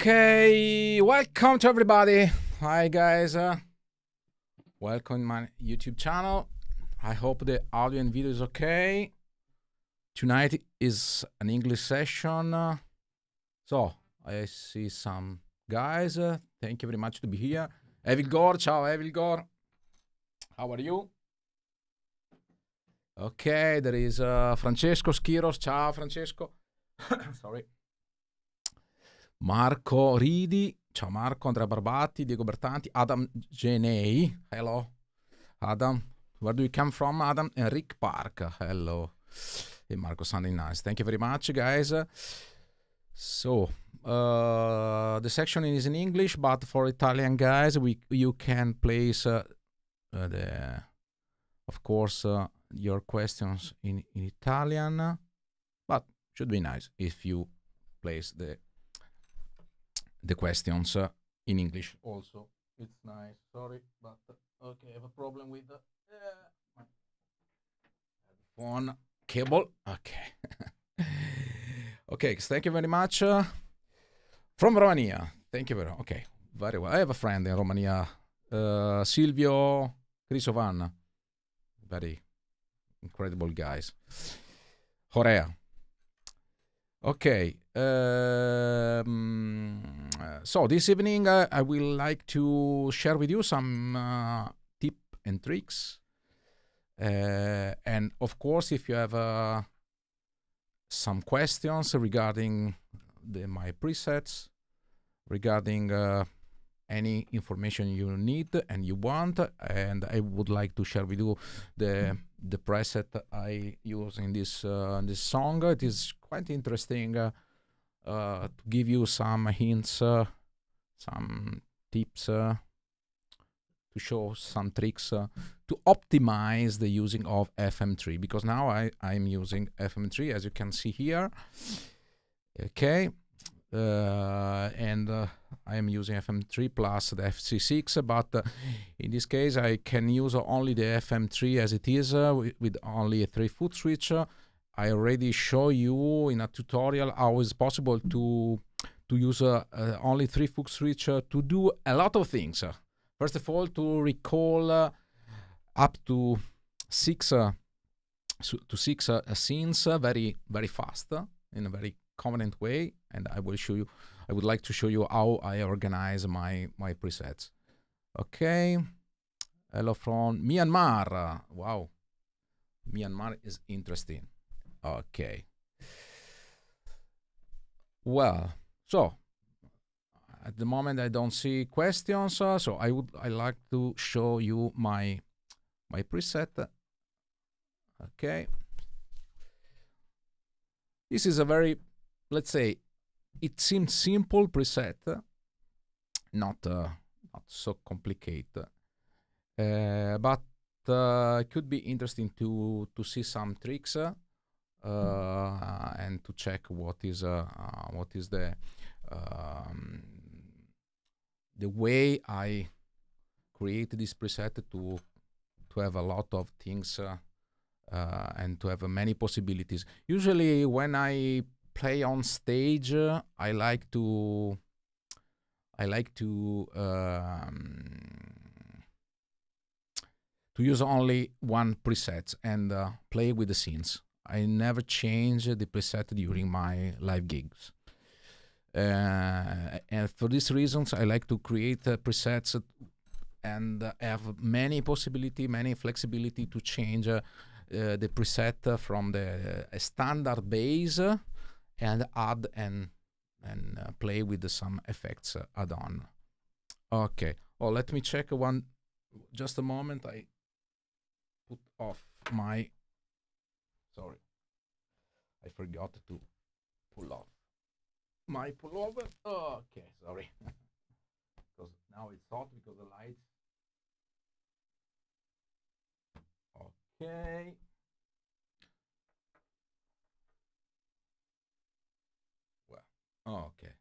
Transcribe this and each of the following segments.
Okay, welcome to everybody. Hi guys, welcome to my YouTube channel. I hope the audio and video is okay. Tonight is an English session. So I see some guys. Thank you very much to be here. Evilgor, ciao Evilgor. How are you? Okay, there is Francesco Schiros. Ciao Francesco. Sorry. Marco Ridi. Ciao Marco, Andrea Barbati, Diego Bertanti, Adam Genei. Hello. Adam. Where do you come from, Adam? Rick Park. Hello. Hey Marco, sounding nice. Thank you very much, guys. So, the section is in English, but for Italian guys, you can place, of course, your questions in Italian, but should be nice if you place the questions in English also. It's nice. Sorry, but okay, I have a problem with the headphone cable. Okay. Okay, thank you very much. From Romania. Thank you very much. Okay, very well. I have a friend in Romania, Silvio Crisovan. Very incredible guys. Horea. Okay. So this evening I will like to share with you some tips and tricks. And of course, if you have some questions regarding my presets, regarding any information you need and you want, and I would like to share with you the preset I use in this song. It is quite interesting to give you some hints, some tips, to show some tricks to optimize the using of FM3, because now I'm using FM3, as you can see here. Okay. And I am using FM3 plus the FC6, but in this case I can use only the FM3 as it is, with only a 3-foot switch. I already show you in a tutorial how it's possible to use only 3-foot switch to do a lot of things. First of all, to recall up to six scenes very, very fast, in a very convenient way, and I would like to show you how I organize my presets. Okay. Hello from Myanmar. Wow. Myanmar is interesting. Okay. Well, so at the moment I don't see questions, so I like to show you my preset. Okay. This is a very, let's say, it seems simple preset, not so complicated, but it could be interesting to see some tricks and to check what is the way I create this preset to have a lot of things and to have many possibilities. Usually when I play on stage, I like to use only one preset and play with the scenes. I never change the preset during my live gigs. And for these reasons, I like to create presets and have many possibility, many flexibility to change the preset from the standard bass and add and play with some effects add-on. Okay. Oh, let me check one. Just a moment. I put off my. Sorry, I forgot to pull off my pullover. Oh, okay, sorry. Because now it's hot because the lights. Okay. Well, okay.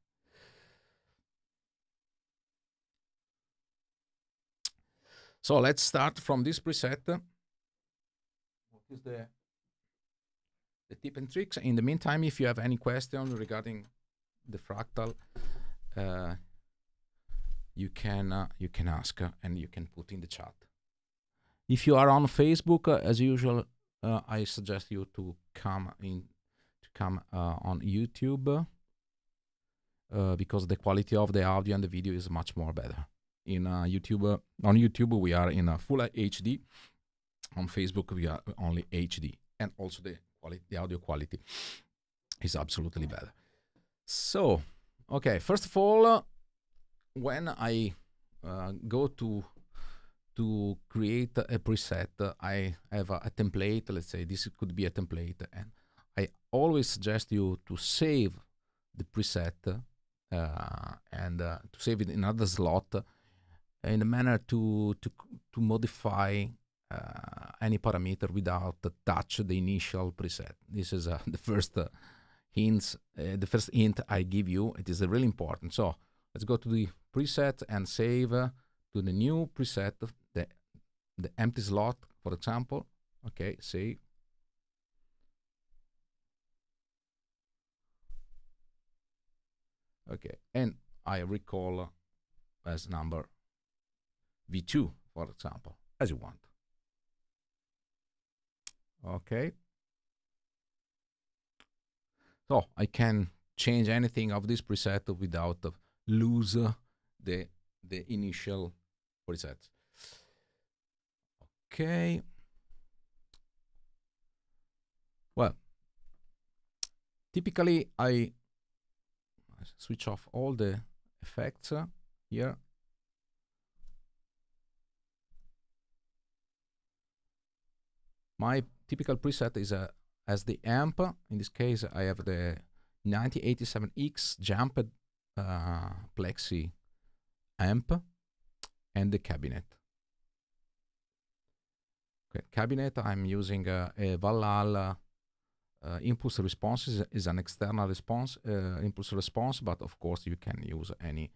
So let's start from this preset. What is the tip and tricks? In the meantime, if you have any question regarding the Fractal, you can ask and you can put in the chat. If you are on Facebook, as usual, I suggest you to come on YouTube because the quality of the audio and the video is much more better. In YouTube, on YouTube we are in full HD. On Facebook we are only HD, and also the audio quality is absolutely better. So, okay, first of all, when I go to create a preset, I have a template. Let's say this could be a template, and I always suggest you to save the preset and to save it in another slot in a manner to modify any parameter without touch the initial preset. This is the first the first hint I give you. It is really important. So let's go to the preset and save to the new preset, the empty slot, for example. Okay, save. Okay, and I recall as number V2, for example, as you want. Okay. So I can change anything of this preset without lose the initial preset. Okay. Well, typically I switch off all the effects here. My typical preset is as the amp. In this case, I have the 9087X jumped plexi amp and the cabinet. Okay, cabinet, I'm using a Valhalla impulse response is an external response, impulse response, but of course you can use any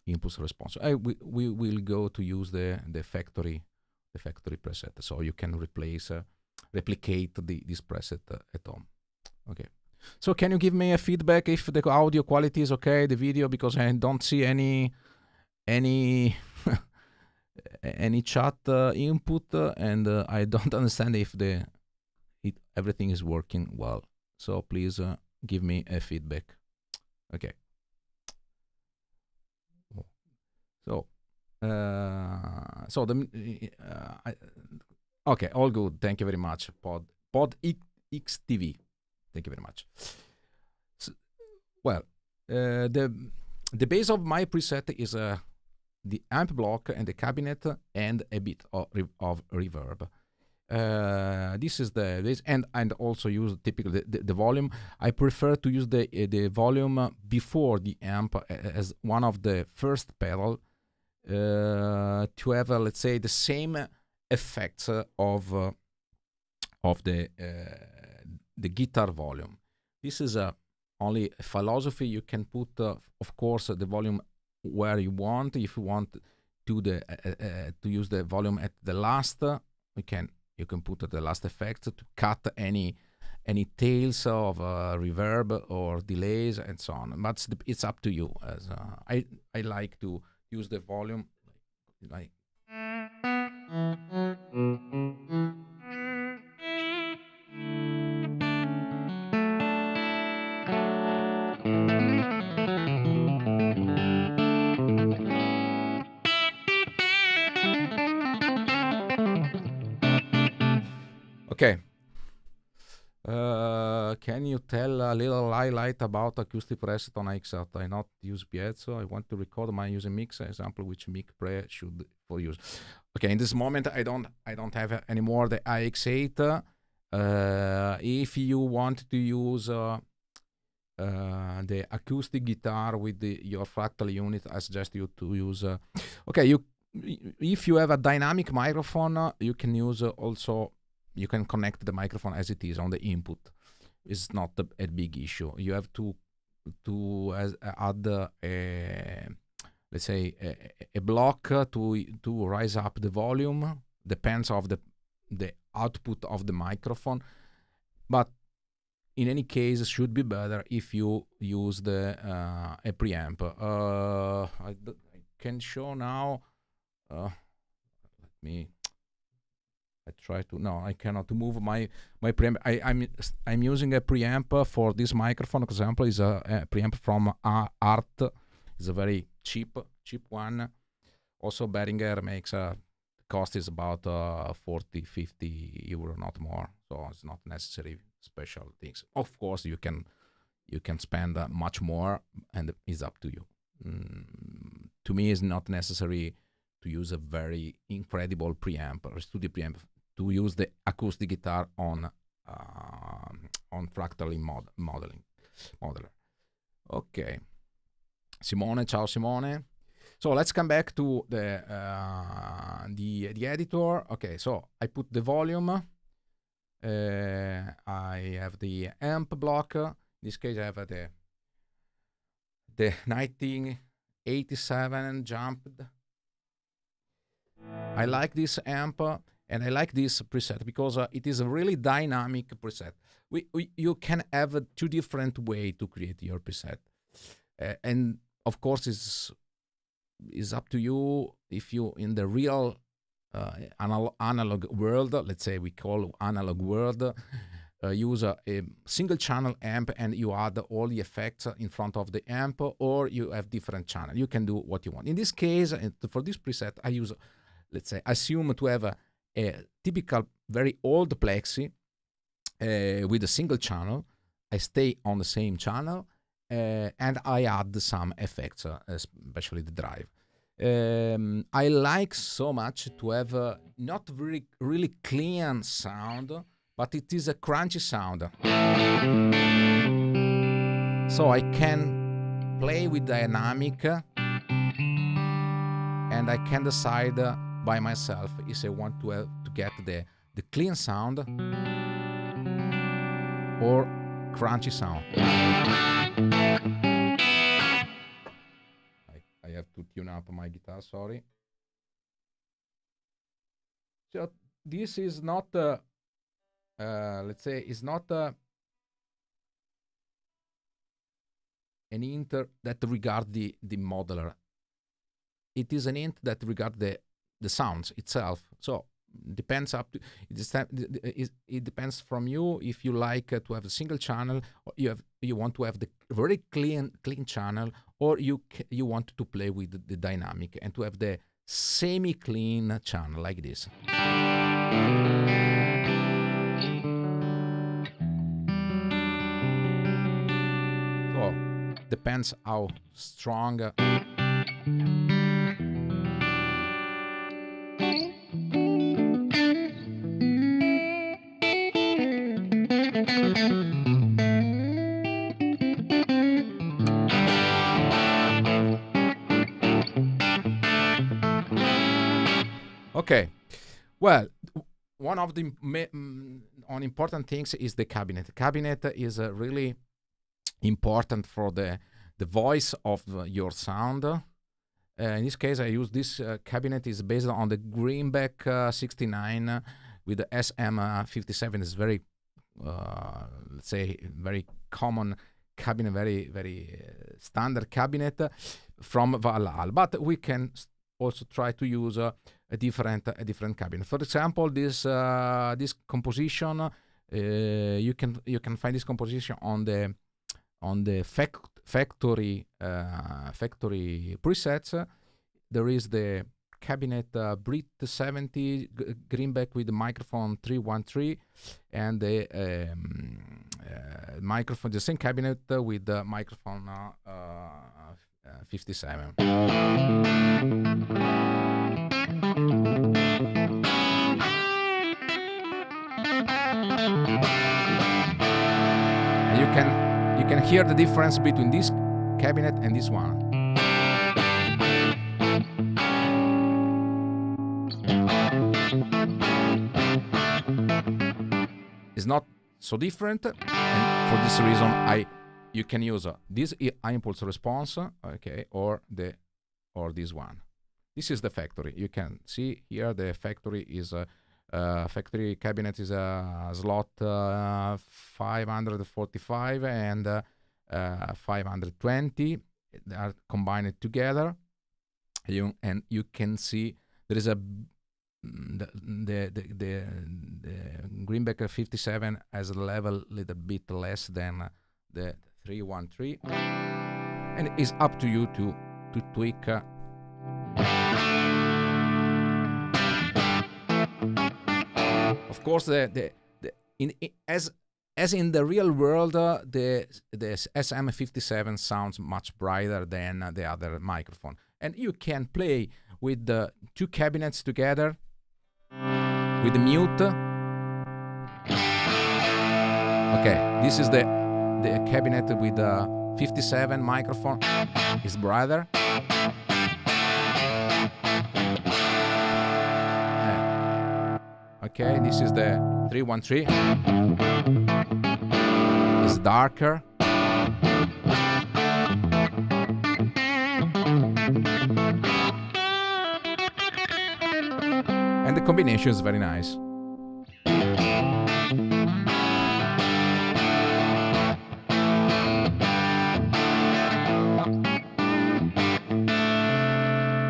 impulse response. We will go to use the factory preset, so you can replicate this preset at home. Okay. So can you give me a feedback if the audio quality is okay, the video, because I don't see any any chat input, and I don't understand if everything is working well. So please give me a feedback. Okay. So okay, all good. Thank you very much. Pod XTV. Thank you very much. So, well, the base of my preset is the amp block and the cabinet and a bit of reverb. This is the base, and also use typically the volume. I prefer to use the volume before the amp as one of the first pedal to have let's say the same effects of the guitar volume. This is only a philosophy. You can put of course the volume where you want. If you want to use the volume at the last, you can put the last effect to cut any tails of reverb or delays and so on. But it's up to you. As I like to use the volume like. Okay. Can you tell a little highlight about acoustic preset on XL? I not use piezo. I want to record my using mix example which mic pre should for use. Okay, in this moment I don't have anymore the iX8. If you want to use the acoustic guitar with your Fractal unit, I suggest you to use. Okay, if you have a dynamic microphone, you can use also. You can connect the microphone as it is on the input. It's not a big issue. You have to add let's say a block to rise up the volume. Depends of the output of the microphone, but in any case, it should be better if you use a preamp. I can show now. Let me. I try to. No, I cannot move my preamp. I'm using a preamp for this microphone. Example is a preamp from Art. It's a very cheap one. Also, Behringer makes cost is about 40-50 euro, not more. So it's not necessary special things. Of course, you can spend much more, and it's up to you. To me, it's not necessary to use a very incredible preamp or studio preamp to use the acoustic guitar on Fractal modeler. Okay, Simone, ciao Simone. So let's come back to the editor. Okay, so I put the volume. I have the amp block. In this case, I have the 1987 jumped. I like this amp and I like this preset because it is a really dynamic preset. You can have two different ways to create your preset, and of course is up to you. If you in the real analog world, let's say we call analog world, use a single channel amp and you add all the effects in front of the amp, or you have different channel. You can do what you want. In this case, for this preset, I use, let's say, assume to have a typical very old plexi with a single channel. I stay on the same channel and I add some effects, especially the drive. I like so much to have not really clean sound, but it is a crunchy sound. So I can play with dynamic and I can decide by myself if I want to get the clean sound or crunchy sound. I have to tune up my guitar, sorry. So this is not, let's say, is not an hint that regard the modeler. It is an hint that regard the sounds itself. So depends up to it depends from you if you like to have a single channel, or you want to have the very clean channel, or you want to play with the dynamic and to have the semi-clean channel like this. So depends how strong. Okay, well, one of the important things is the cabinet. The cabinet is really important for the voice of your sound. In this case, I use this cabinet is based on the Greenback 69 with the SM57. It's very, let's say, very common cabinet, very standard cabinet from Valhalla. But we can also try to use a different cabinet. For example, this composition, you can find this composition on the factory presets. There is the cabinet Brit 70 Greenback with the microphone 313 and the microphone, the same cabinet with the microphone 57. And you can hear the difference between this cabinet and this one. It's not so different, and for this reason you can use this impulse response, okay, or this one. This is the factory. You can see here the factory is factory cabinet is a slot 545 and 520. They are combined together. You can see there is a the Greenback 57 has a level a little bit less than the 313, and it's up to you to tweak. Of course, as in the real world, the SM57 sounds much brighter than the other microphone, and you can play with the two cabinets together with the mute. Okay, this is the cabinet with the 57 microphone. Is brighter. Okay, this is the 313. It's darker. And the combination is very nice.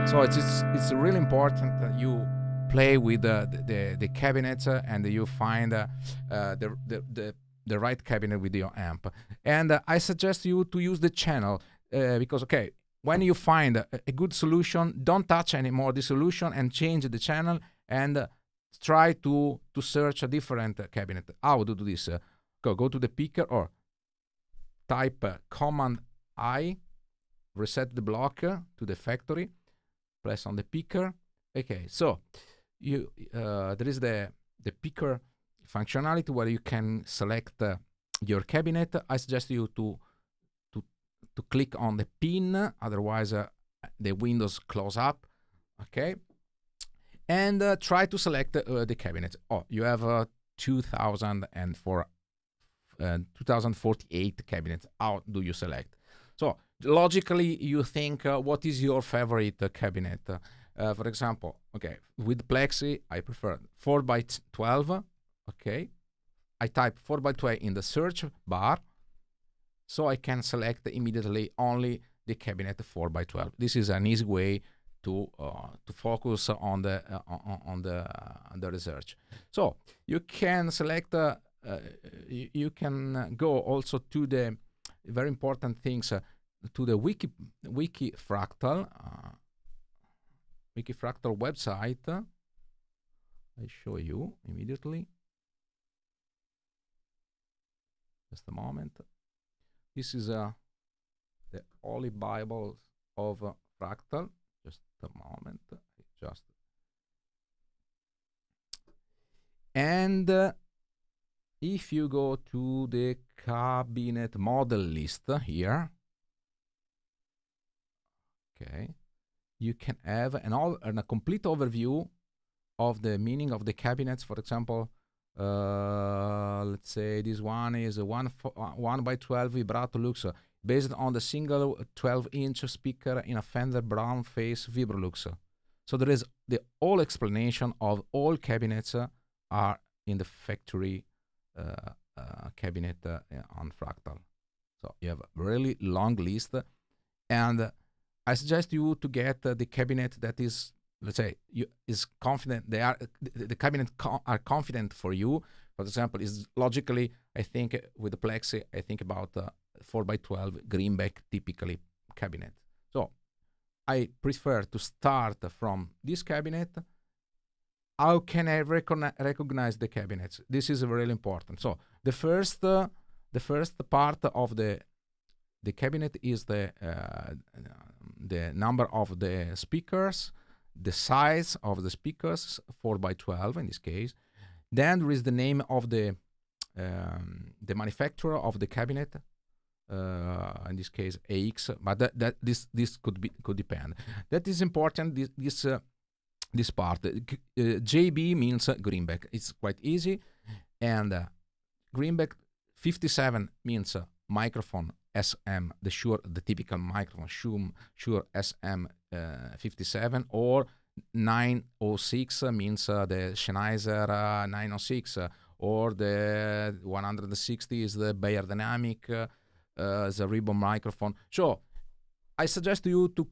So it's really important that you play with the cabinets and you find the right cabinet with your amp. And I suggest you to use the channel because, okay, when you find a good solution, don't touch anymore the solution and change the channel and try to search a different cabinet. How to do this? Go to the picker or type Command I, reset the block to the factory, press on the picker. Okay, so you there is the picker functionality where you can select your cabinet. I suggest you to click on the pin, otherwise the windows close up. Okay, and try to select the cabinet. Oh, you have 2048 cabinets. How do you select? So logically, you think what is your favorite cabinet? For example, okay, with Plexi, I prefer 4x12. Okay, I type 4x12 in the search bar, so I can select immediately only the cabinet 4x12. This is an easy way to focus on the research. So you can select. You can go also to the very important things to the Wiki Fractal. Wiki Fractal website. I show you immediately. Just a moment. This is the Holy Bible of Fractal. Just a moment. And if you go to the cabinet model list here, okay, you can have a complete overview of the meaning of the cabinets. For example, let's say this one is a 1x12 vibrato Lux based on the single 12-inch speaker in a Fender brown face Vibrolux. So there is the whole explanation of all cabinets are in the factory cabinet on Fractal. So you have a really long list, and I suggest you to get the cabinet that is, let's say, is confident. They are the cabinet are confident for you. For example, is logically, I think with the Plexi, I think about 4x12 Greenback typically cabinet. So I prefer to start from this cabinet. How can I recognize the cabinets? This is really important. So the first part of the cabinet is the number of the speakers, the size of the speakers, 4x12 in this case. Then there is the name of the manufacturer of the cabinet, in this case AX, but this could depend. That is important. This part. JB means Greenback. It's quite easy, and Greenback 57 means microphone SM, the typical microphone Shure SM 57, or 906 means the Sennheiser 906, or the 160 is the Bayer Dynamic, the ribbon microphone. So I suggest you to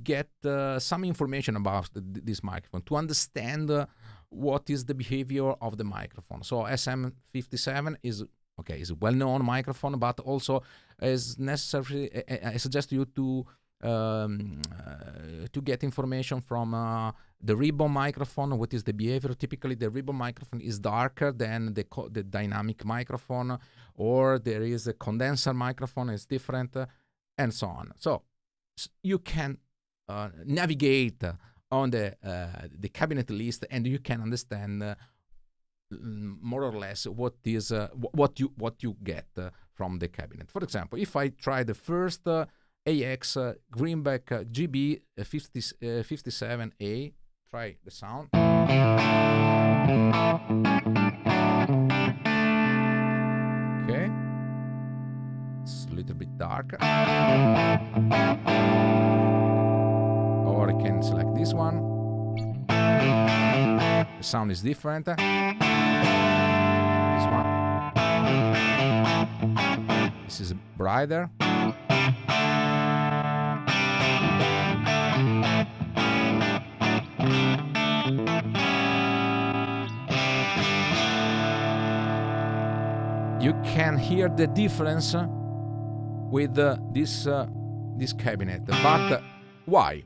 get some information about this microphone, to understand what is the behavior of the microphone. So SM57 is is a well-known microphone, but also is necessary. I suggest you to get information from the ribbon microphone. What is the behavior? Typically, the ribbon microphone is darker than the dynamic microphone, or there is a condenser microphone, is different, and so on. So you can navigate on the cabinet list, and you can understand more or less what is what you get from the cabinet. For example, if I try the first AX Greenback GB 57A, try the sound. Okay, it's a little bit darker. Or I can select this one. The sound is different. This one. This is brighter. You can hear the difference with this cabinet, but why?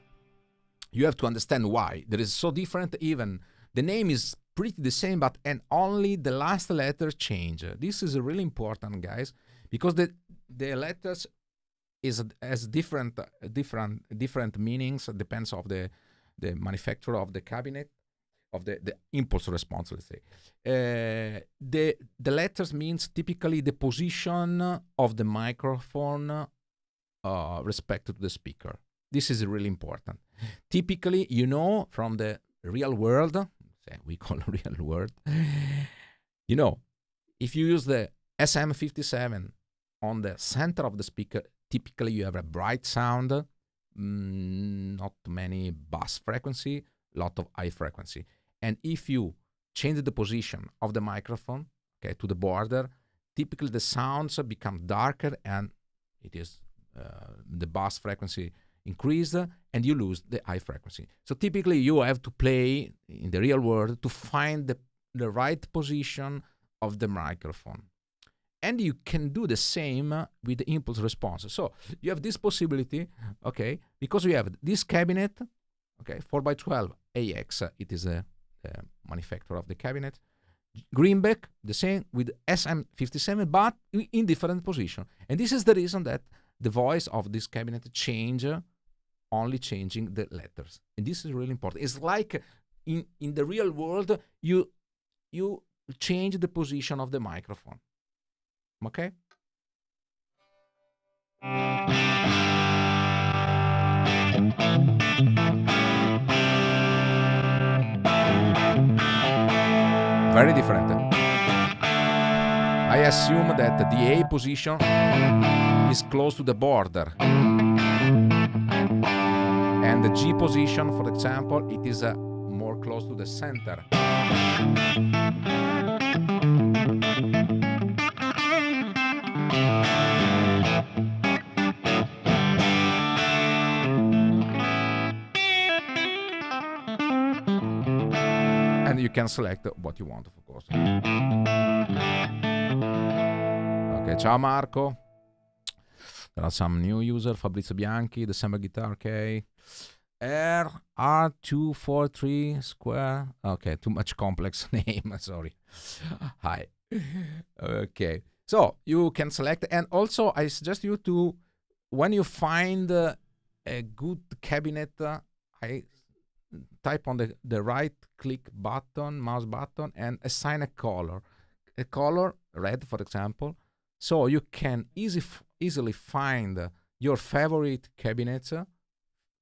You have to understand why. There is so different. Even the name is pretty the same, but only the last letter change. This is really important, guys, because the letters has different meanings. It depends of the manufacturer of the cabinet, of the impulse response, let's say. The letters means typically the position of the microphone respect to the speaker. This is really important. Typically, from the real world, we call real world, if you use the SM57 on the center of the speaker, typically you have a bright sound, not many bass frequency, lot of high frequency. And if you change the position of the microphone, to the border, typically the sounds become darker, and it is the bass frequency increase, and you lose the high frequency. So typically you have to play in the real world to find the right position of the microphone. And you can do the same with the impulse response. So you have this possibility, because we have this cabinet, 4x12 AX, it is a manufacturer of the cabinet. Greenback, the same with SM57, but in different position. And this is the reason that the voice of this cabinet change, only changing the letters. And this is really important. It's like in the real world, you change the position of the microphone. Okay? Very different. I assume that the A position is close to the border. And the G position, for example, it is more close to the center. And you can select what you want, of course. Okay, ciao Marco. There are some new users, Fabrizio Bianchi, December Guitar, okay. R243 square. Okay, too much complex name, sorry. Hi. Okay, so you can select, and also I suggest you to, when you find a good cabinet, I type on the right click button, mouse button, and assign a color. A color, red for example, so you can easily find your favorite cabinets,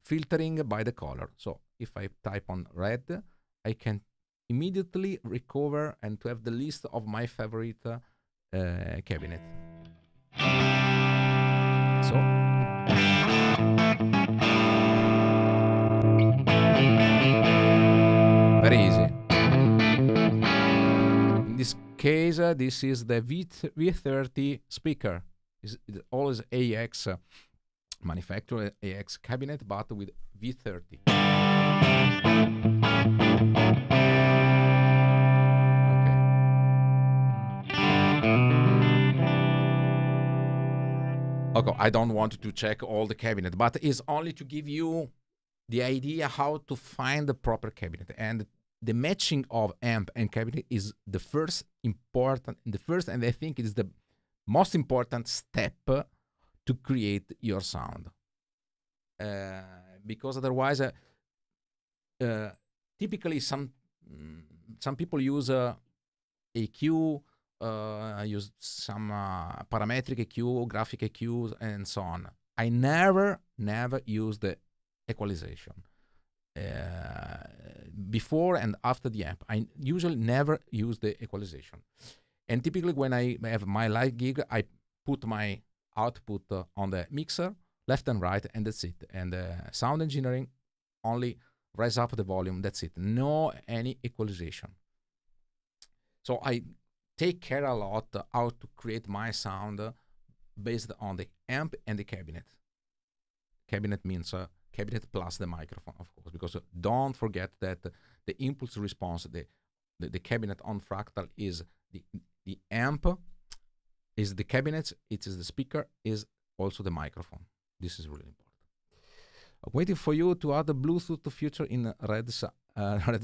filtering by the color. So if I type on red, I can immediately recover and to have the list of my favorite cabinet. So very easy. In this case, this is the V30 speaker. It's always AX manufacture AX cabinet, but with V30. Okay, I don't want to check all the cabinet, but it's only to give you the idea how to find the proper cabinet. And the matching of amp and cabinet is the first important, and I think it is the most important step to create your sound. Because otherwise, typically some people use EQ, use some parametric EQ, graphic EQs, and so on. I never use the equalization before and after the amp. I usually never use the equalization. And typically when I have my live gig, I put my output on the mixer, left and right, and that's it. And sound engineering only raise up the volume, that's it. No any equalization. So I take care a lot how to create my sound based on the amp and the cabinet. Cabinet means cabinet plus the microphone, of course, because don't forget that the impulse response, the cabinet on Fractal is the amp, is the cabinet, it is the speaker, is also the microphone. This is really important. I'm waiting for you to add the Bluetooth feature in red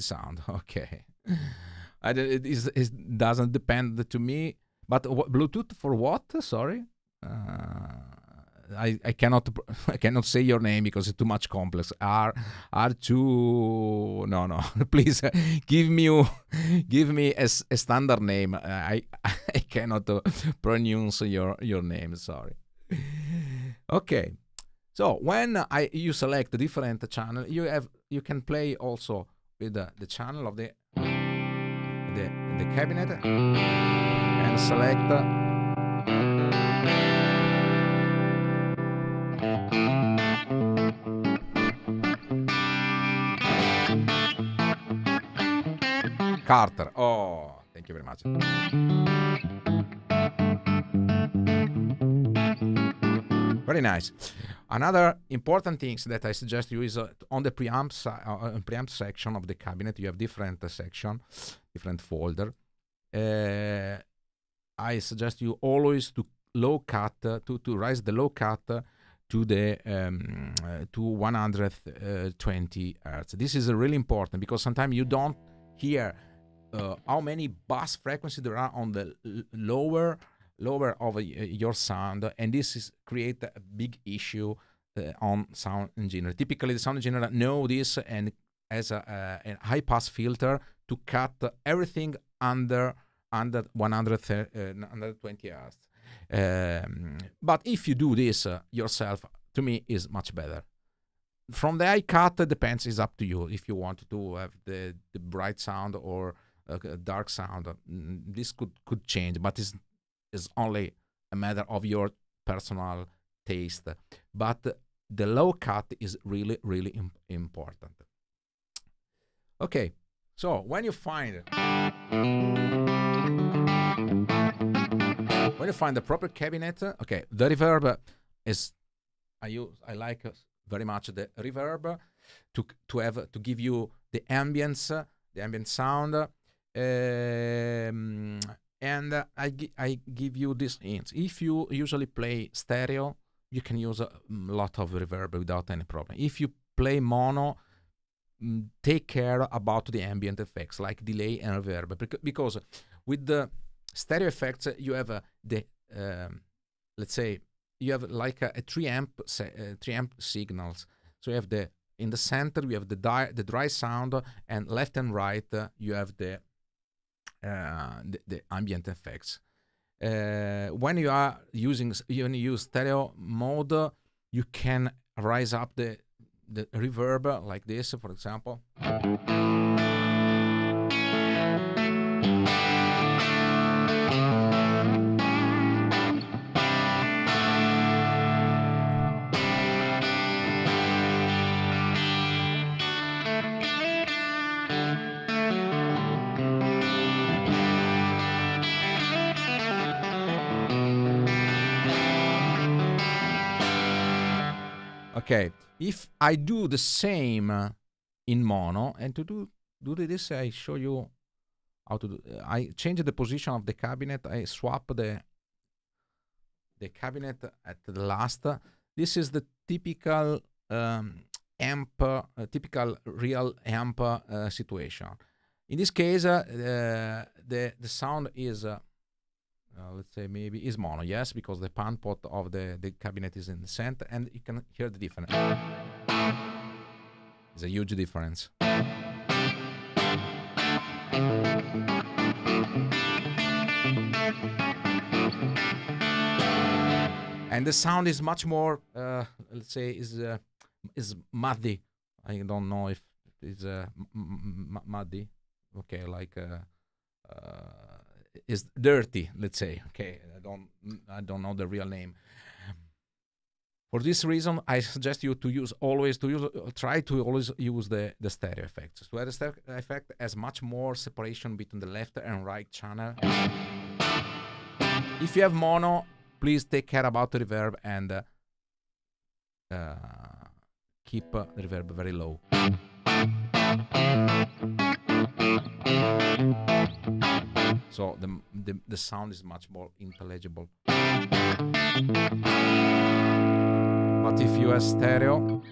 sound. Okay. It doesn't depend to me, but Bluetooth for what? Sorry, I cannot say your name because it's too much complex. R2. No. Please give me a standard name. I cannot pronounce your name. Sorry. Okay. So when you select a different channel, you can play also with the channel of the cabinet and select Carter. Oh, thank you very much. Very nice. Another important things that I suggest you is on the preamp section of the cabinet, you have different section, different folder. I suggest you always to low cut, to raise the low cut to the to 120 hertz. This is really important because sometimes you don't hear how many bass frequencies there are on the lower of your sound, and this is create a big issue on sound engineer. Typically, the sound engineer know this and has a high pass filter to cut everything under 120 hertz. But if you do this yourself, to me is much better. From the high cut, depends, is up to you. If you want to have the bright sound or dark sound, this could change, but it's only a matter of your personal taste. But the low cut is really important. Okay, so when you find the proper cabinet, okay, the reverb is I like very much the reverb to give you the ambience, the ambient sound. And I give you this hints. If you usually play stereo, you can use a lot of reverb without any problem. If you play mono, take care about the ambient effects like delay and reverb, because with the stereo effects you have let's say you have like a 3 amp signals. So you have in the center you have the dry sound, and left and right you have the ambient effects. When you use stereo mode, you can raise up the reverb like this, for example. Okay, if I do the same in mono, and to do this, I show you how to do. I change the position of the cabinet. I swap the cabinet at the last. This is the typical amp, typical real amp situation. In this case, the sound is let's say maybe is mono, yes, because the pan pot of the cabinet is in the center, and you can hear the difference. It's a huge difference. And the sound is much more, let's say, is muddy. I don't know if it's muddy. Okay, like is dirty. Let's say. Okay, I don't know the real name. For this reason, I suggest you to try to always use the stereo effects. So the stereo effect has much more separation between the left and right channel. If you have mono, please take care about the reverb and keep the reverb very low. So the sound is much more intelligible. But if you have stereo,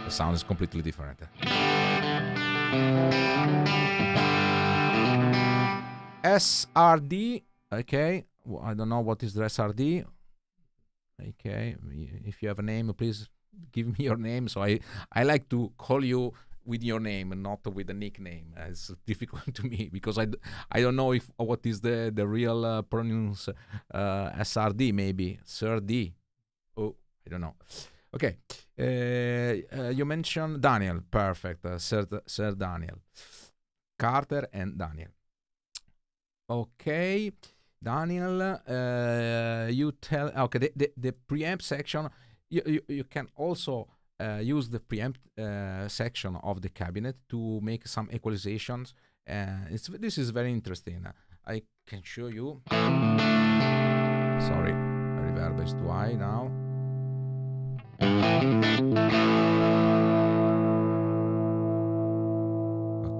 the sound is completely different. SRD, okay, well, I don't know what is the SRD. Okay, if you have a name, please give me your name. So I like to call you with your name and not with a nickname. It's difficult to me because I don't know if what is the real pronounce. SRD maybe SRD. Oh, I don't know. Okay, you mentioned Daniel. Perfect, Sir Daniel, Carter and Daniel. Okay, Daniel, you tell. Okay, the preamp section. You can also use the preamp section of the cabinet to make some equalizations. This is very interesting. I can show you. Sorry, reverb is too high now.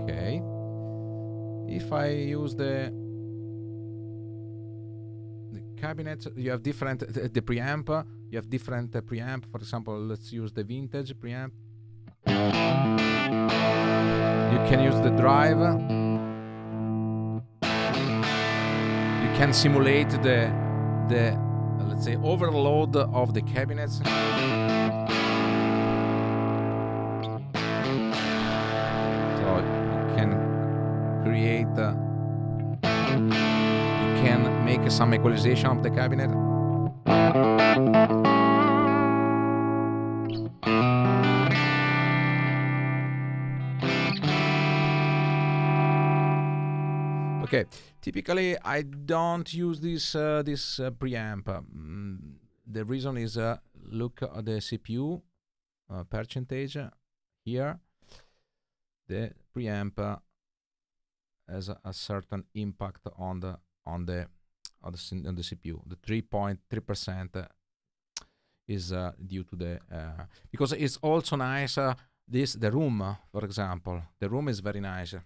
Okay, if I use the cabinet, you have different the preamp. You have different preamp. For example, let's use the vintage preamp. You can use the drive. You can simulate the let's say overload of the cabinets. So you can create. You can make some equalization of the cabinet. Okay, typically I don't use this preamp. The reason is look at the CPU percentage here. The preamp has a certain impact on the CPU. The 3.3% is due to the because it's also nice. The room, for example, the room is very nice.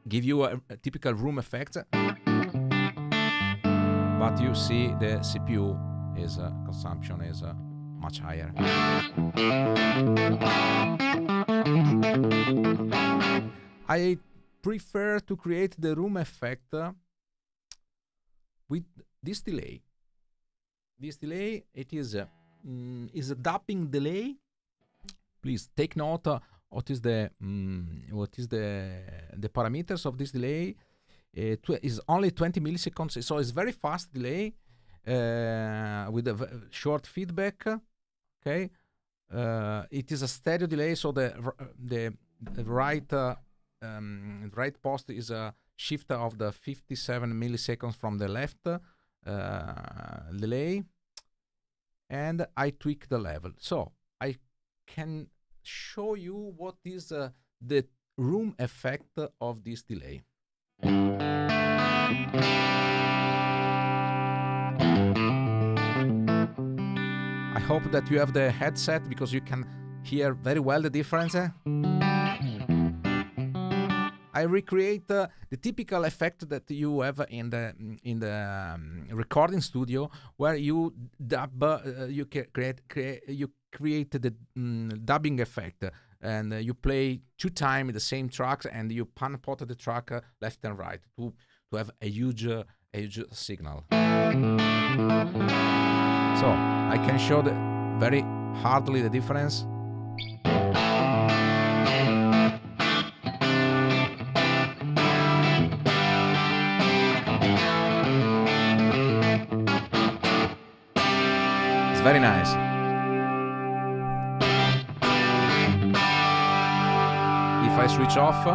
Give you a typical room effect, but you see the CPU is consumption is much higher. I prefer to create the room effect with this delay. This delay, it is a damping delay. Please take note. What is the parameters of this delay? Is only 20 milliseconds, so it's very fast delay with a short feedback. Okay, it is a stereo delay, so the right post is a shift of the 57 milliseconds from the left delay, and I tweak the level, so I can show you what is the room effect of this delay. I hope that you have the headset because you can hear very well the difference. I recreate the typical effect that you have in the recording studio, where you dub, you create the dubbing effect, and you play 2 times the same tracks, and you pan pot the track left and right to have a huge signal. So I can show very hardly the difference. It's very nice. If I switch off,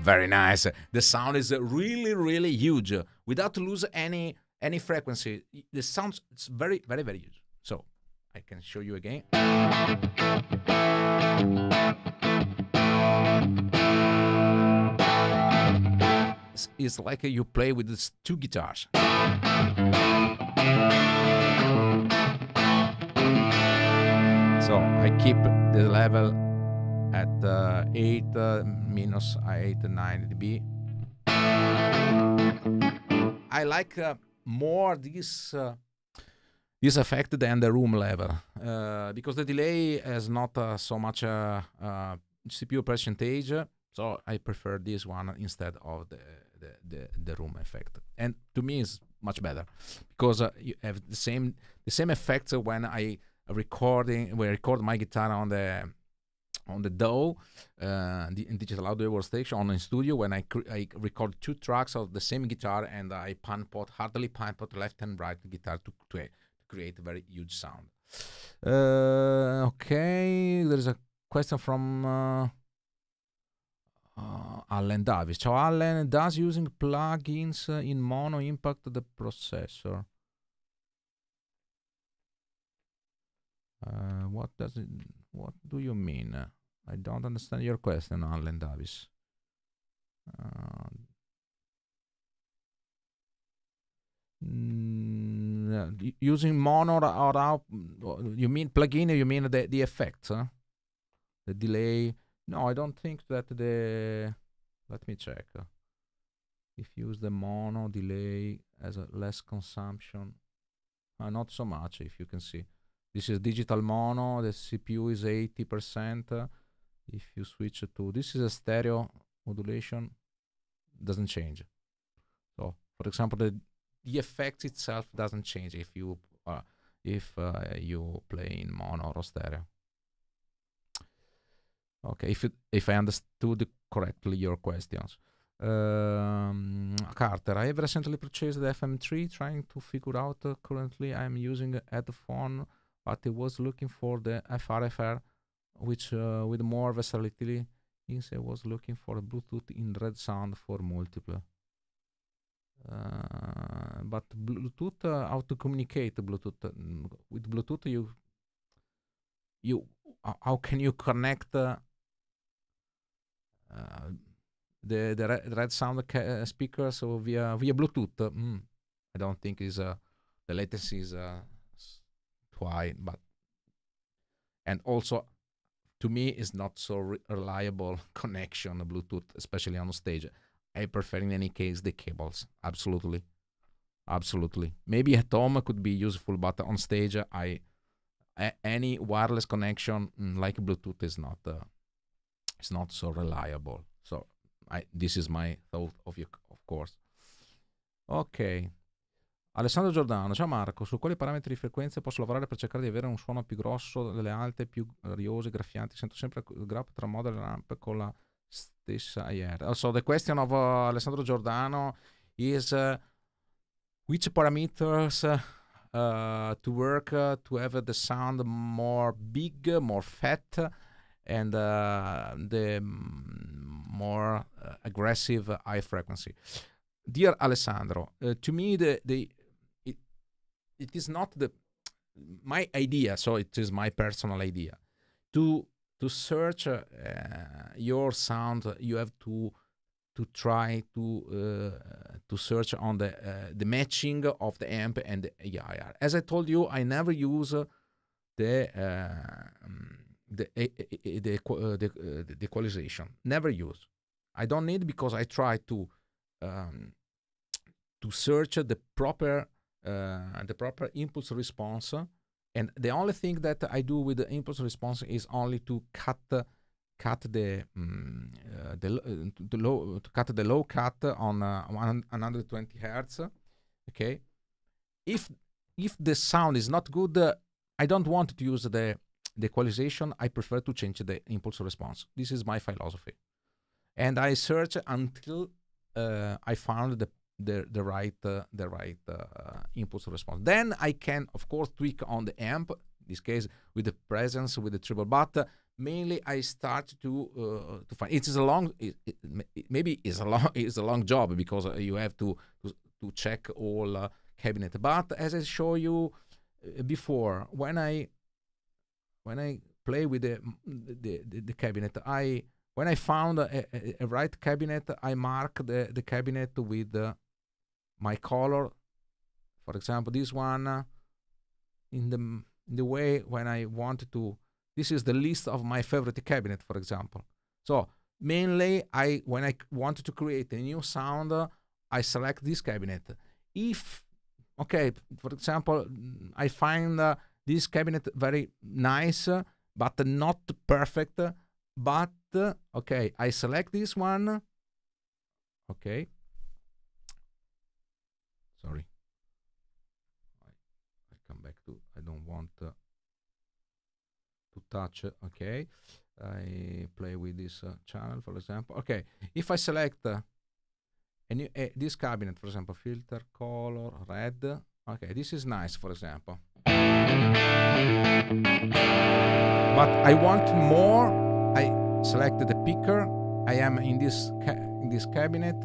very nice. The sound is really huge without lose any frequency. The sound is very huge. So I can show you again. It's like you play with these 2 guitars. So I keep the level at 8 minus 8 9 dB. I like more this effect than the room level, because the delay has not so much CPU percentage, so I prefer this one instead of the room effect. And to me, it's much better because you have the same effects when I record my guitar on the DAW, in digital audio workstation on a studio, when I record 2 tracks of the same guitar, and I hardly pan pot left and right guitar to create a very huge sound. Okay, there's a question from Allen Davis. Ciao Allen, does using plugins in mono impact the processor? What do you mean? I don't understand your question, Allen Davis. Using mono or out, you mean plugin? You mean the effects, huh? The delay? No, I don't think that let me check. If you use the mono delay as a less consumption, not so much. If you can see, this is digital mono. The CPU is 80%. If you switch to this is a stereo modulation, doesn't change. So, for example, the effect itself doesn't change if you play in mono or stereo. Okay, if I understood correctly your questions. Carter, I have recently purchased the FM3, trying to figure out. Currently, I'm using a headphone, but I was looking for the FRFR, which with more versatility. I was looking for a Bluetooth in red sound for multiple. But Bluetooth, how to communicate Bluetooth? With Bluetooth, how can you connect the red sound speakers via Bluetooth? I don't think the latency is too high, but and also to me is not so reliable connection Bluetooth, especially on stage. I prefer in any case the cables. Absolutely. Maybe at home could be useful, but on stage any wireless connection like Bluetooth is not so reliable. So this is my thought of course. Ok. Alessandro Giordano, ciao Marco, su quali parametri di frequenze posso lavorare per cercare di avere un suono più grosso, delle alte, più riose, graffianti? Sento sempre il grab tra model e ramp con la Stessa IR. Also, the question of Alessandro Giordano is which parameters to work to have the sound more big, more fat, and the more aggressive high frequency. Dear Alessandro, to me, it is not my idea, so it is my personal idea. To search your sound, you have to try to search on the matching of the amp and the AIR. As I told you, I never use the equalization. Never use. I don't need, because I try to search the proper impulse response, and the only thing that I do with the impulse response is only to cut the low cut on 120 hertz. Okay, if the sound is not good, I don't want to use the equalization. I prefer to change the impulse response. This is my philosophy, and I search until I found the right impulse response. Then I can, of course, tweak on the amp. In this case, with the presence, with the treble, but mainly I start to find. It's a long. Maybe it's a long job, because you have to check all cabinet. But as I show you before, when I play with the cabinet, when I found a right cabinet, I mark the cabinet with my color. For example, this one in the way when I want to. This is the list of my favorite cabinet, for example. So mainly, when I want to create a new sound, I select this cabinet. If, okay, for example, I find this cabinet very nice, but not perfect, but, okay, I select this one. Okay. Sorry. I come back to, I don't want to touch. Okay, I play with this channel, for example. Okay, if I select this cabinet, for example, filter color red. Okay, this is nice, for example, but I want more. I selected the picker. I am in this cabinet.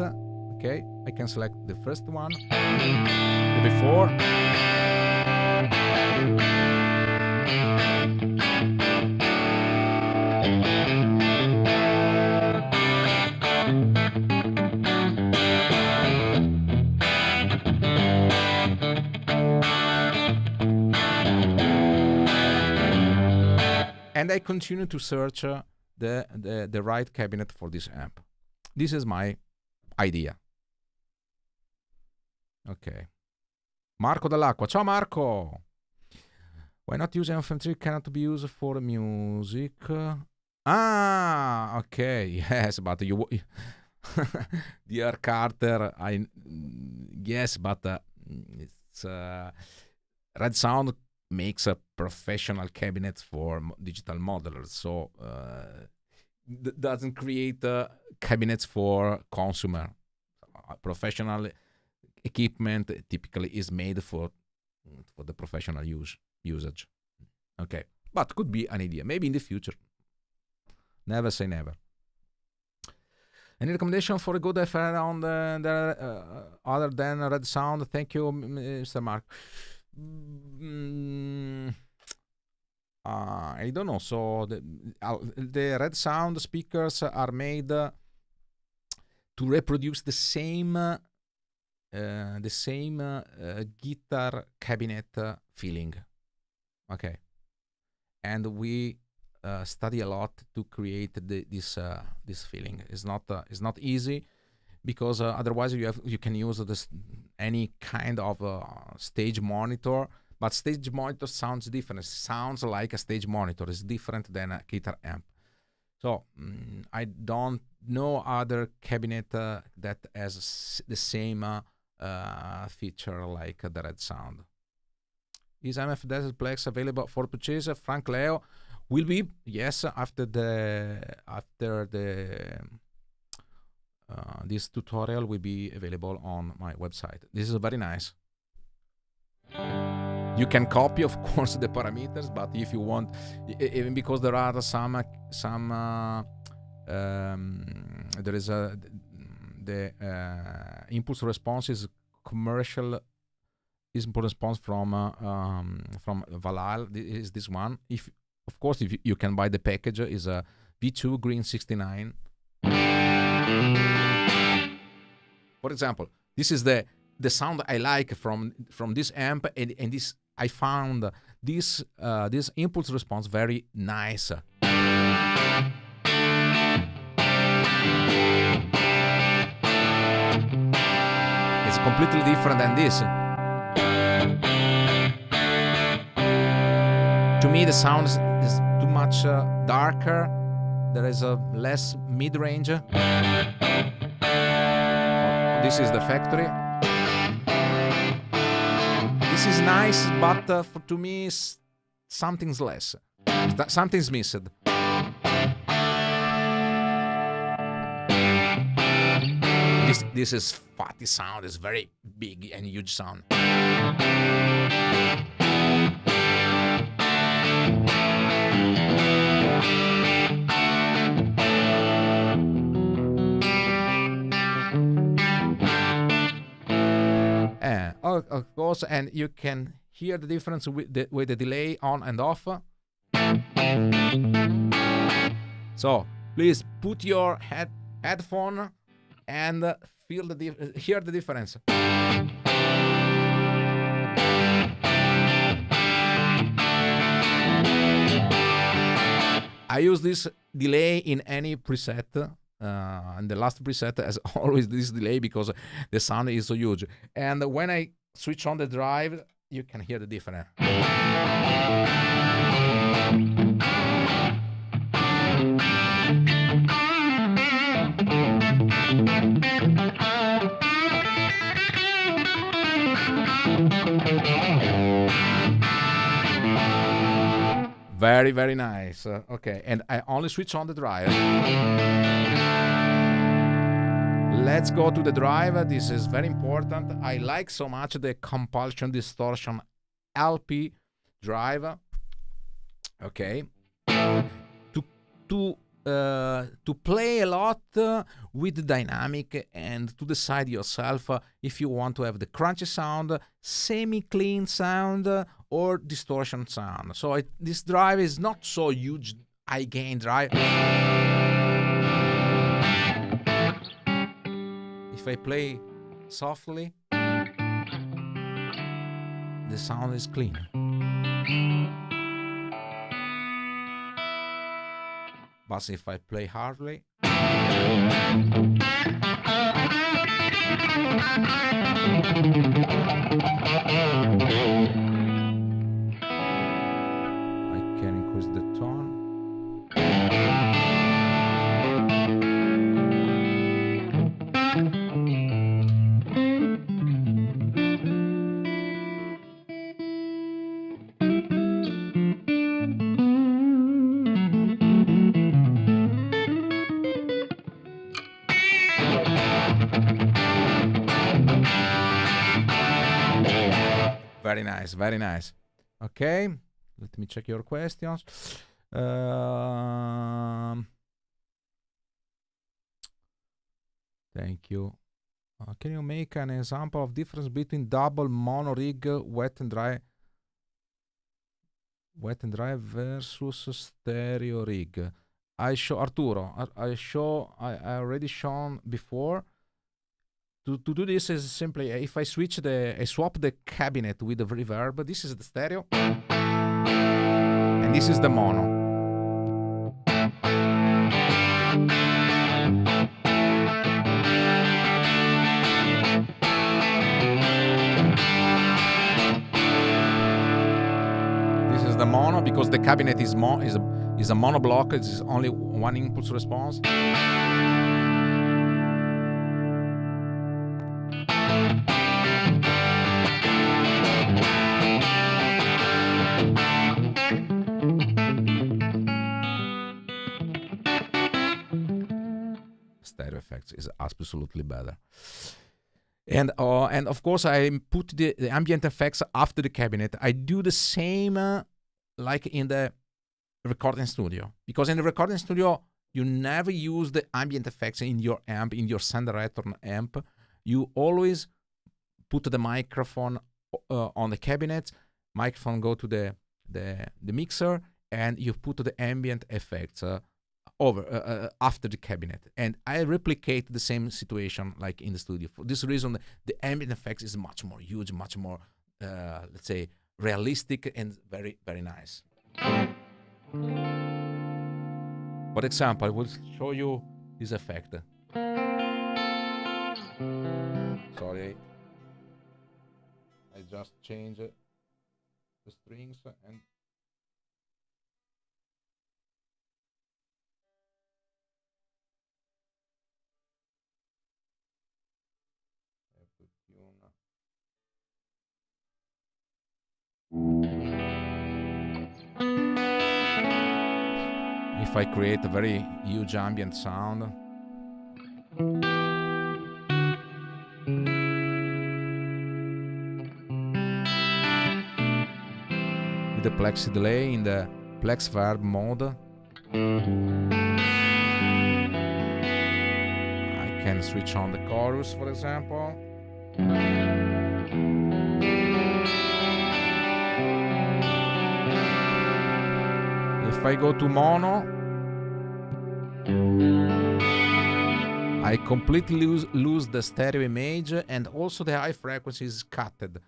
Okay, I can select the first one, the before. And I continue to search the right cabinet for this amp. This is my idea. Okay. Marco Dall'Acqua. Ciao Marco! Why not use FM3 cannot be used for music? Ah, okay. Yes, but you... Dear Carter, yes, but it's... Red Sound makes a professional cabinet for digital modelers, so doesn't create cabinets for consumer. Professional equipment typically is made for the professional usage. Okay, but could be an idea, maybe in the future. Never say never. Any recommendation for a good FR on the other than Red Sound? Thank you, Mr. Mark. I don't know. So the Red Sound speakers are made to reproduce the same guitar cabinet feeling. Okay, and we study a lot to create this feeling. It's not easy, because otherwise you can use any kind of stage monitor, but stage monitor sounds different. It sounds like a stage monitor. It's different than a guitar amp. So I don't know other cabinet that has the same feature like the Red Sound. Is MF Desert Plex available for purchase? Frank Leo, will be, yes, after this tutorial will be available on my website. This is very nice. You can copy, of course, the parameters, but if you want, even because there are some there is the impulse response is commercial impulse response from Valhalla. Is this one? If of course, if you can buy the package, is a V2 Green 69. For example, this is the sound I like from this amp, and this I found this impulse response very nice. It's completely different than this. To me, the sound is too much darker. There is a less mid-range. This is the factory. This is nice, but to me, something's less. Something's missed. This is fatty sound. It's very big and huge sound. Of course, and you can hear the difference with the delay on and off. So please put your headphone and hear the difference. I use this delay in any preset. And the last preset has always this delay because the sound is so huge. And when I switch on the drive, you can hear the difference. Very, very nice. Okay, and I only switch on the drive. Let's go to the drive. This is very important. I like so much the compulsion distortion LP drive. Okay, to play a lot with dynamic and to decide yourself if you want to have the crunchy sound, semi-clean sound, or distortion sound. So this drive is not so huge, high gain drive. If I play softly, the sound is clean. But if I play hardly, I can increase the tone. Very nice, very nice. Okay, let me check your questions. Thank you. Can you make an example of difference between double mono rig, wet and dry versus stereo rig? I already shown before. To do this is simply if I swap the cabinet with the reverb. This is the stereo, and this is the mono. This is the mono because the cabinet is a mono block. It's only one impulse response. effects is absolutely better. And of course, I put the ambient effects after the cabinet. I do the same like in the recording studio, because in the recording studio you never use the ambient effects in your amp, in your send return amp. You always put the microphone on the cabinet, microphone go to the mixer, and you put the ambient effects over after the cabinet. And I replicate the same situation like in the studio. For this reason, the ambient effects is much more huge, much more let's say realistic and very, very nice. For example, I will show you this effect. Sorry, I just changed the strings and I have to tune. If I create a very huge ambient sound, with the plexi delay in the plex verb mode, I can switch on the chorus, for example. If I go to mono, I completely lose the stereo image, and also the high frequency is cutted.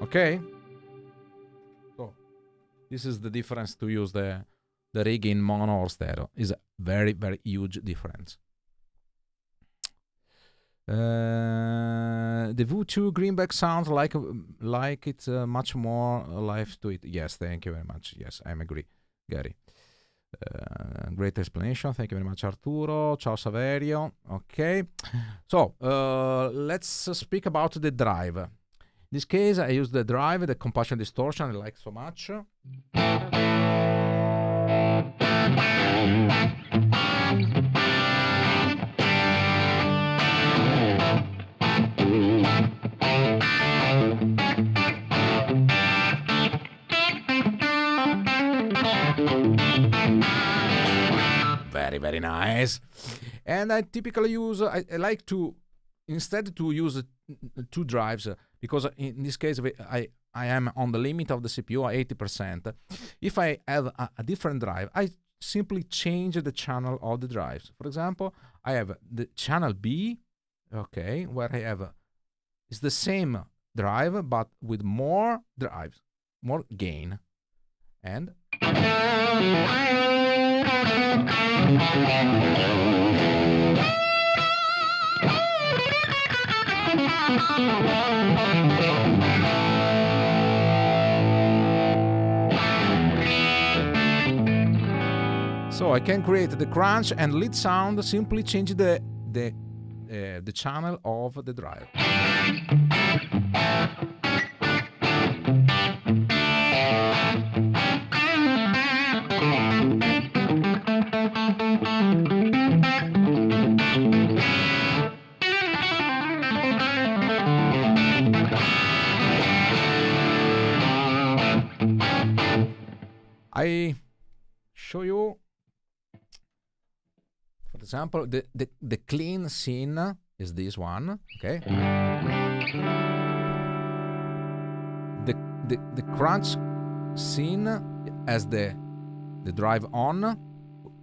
Okay, so this is the difference to use the rig in mono or stereo. Is a very, very huge difference. The V2 Greenback sounds like it's much more life to it. Yes, thank you very much. Yes, I agree, Gary. Great explanation. Thank you very much, Arturo. Ciao, Saverio. Okay, so let's speak about the drive. In this case, I use the drive, the compassion distortion I like so much. Very, very nice. And I typically use, I like to, instead to use two drives, because in this case I am on the limit of the CPU at 80%. If I have a different drive, I simply change the channel of the drives. For example, I have the channel B, okay, where I have it's the same drive but with more drives, more gain, and so I can create the crunch and lead sound, simply change the channel of the drive. I show you, for example, the clean scene is this one, okay? The crunch scene as the drive on,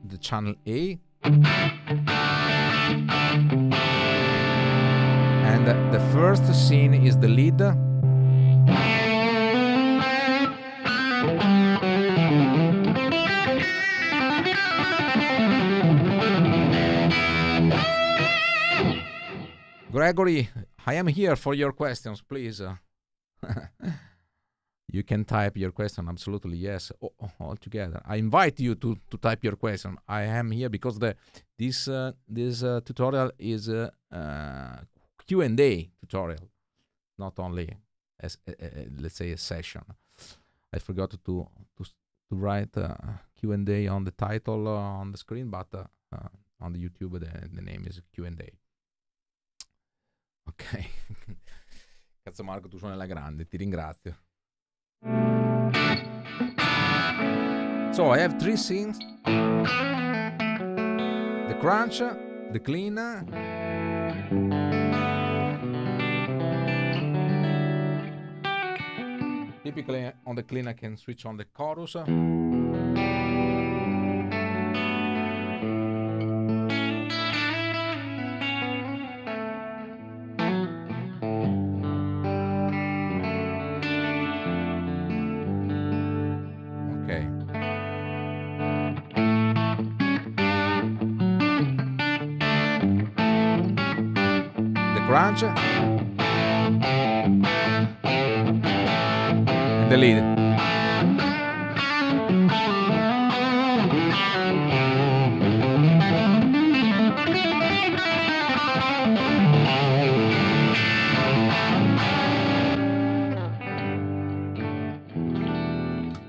the channel A, and the first scene is the lead. Gregory, I am here for your questions, please. You can type your question, absolutely, yes, all together. I invite you to type your question. I am here because this tutorial is a Q&A tutorial, not only as let's say a session. I forgot to write Q&A on the title on the screen, but on the YouTube the name is Q&A. Ok. Cazzo Marco, tu suoni alla grande, ti ringrazio. So I have three scenes: the crunch, the clean, typically on the clean I can switch on the chorus. Crunch and the lead.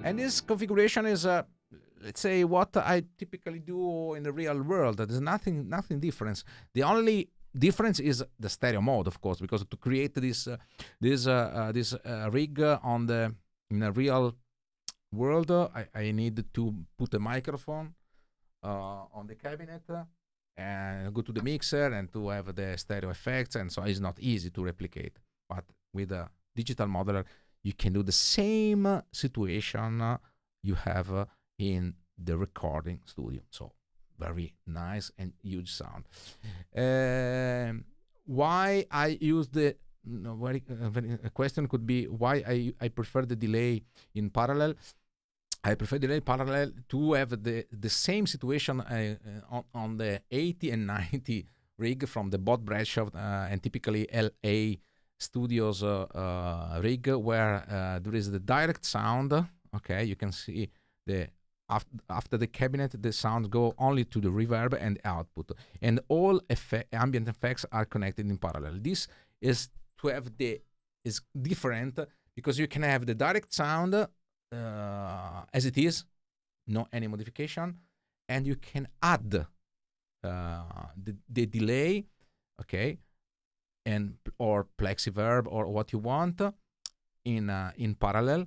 And this configuration is let's say what I typically do in the real world. There's nothing different. The only difference is the stereo mode, of course, because to create this rig in a real world, I need to put a microphone on the cabinet and go to the mixer and to have the stereo effects, and so it's not easy to replicate. But with a digital modeler, you can do the same situation you have in the recording studio. So very nice and huge sound. Why I use the a question could be why I prefer the delay in parallel. I prefer delay parallel to have the same situation on the 80 and 90 rig from the Bot Bradshaw and typically LA Studios rig, where there is the direct sound. Okay, you can see the after the cabinet, the sounds go only to the reverb and output, and all ambient effects are connected in parallel. This is to have is different because you can have the direct sound as it is, no any modification, and you can add the delay, okay, and or plexiverb or what you want in parallel.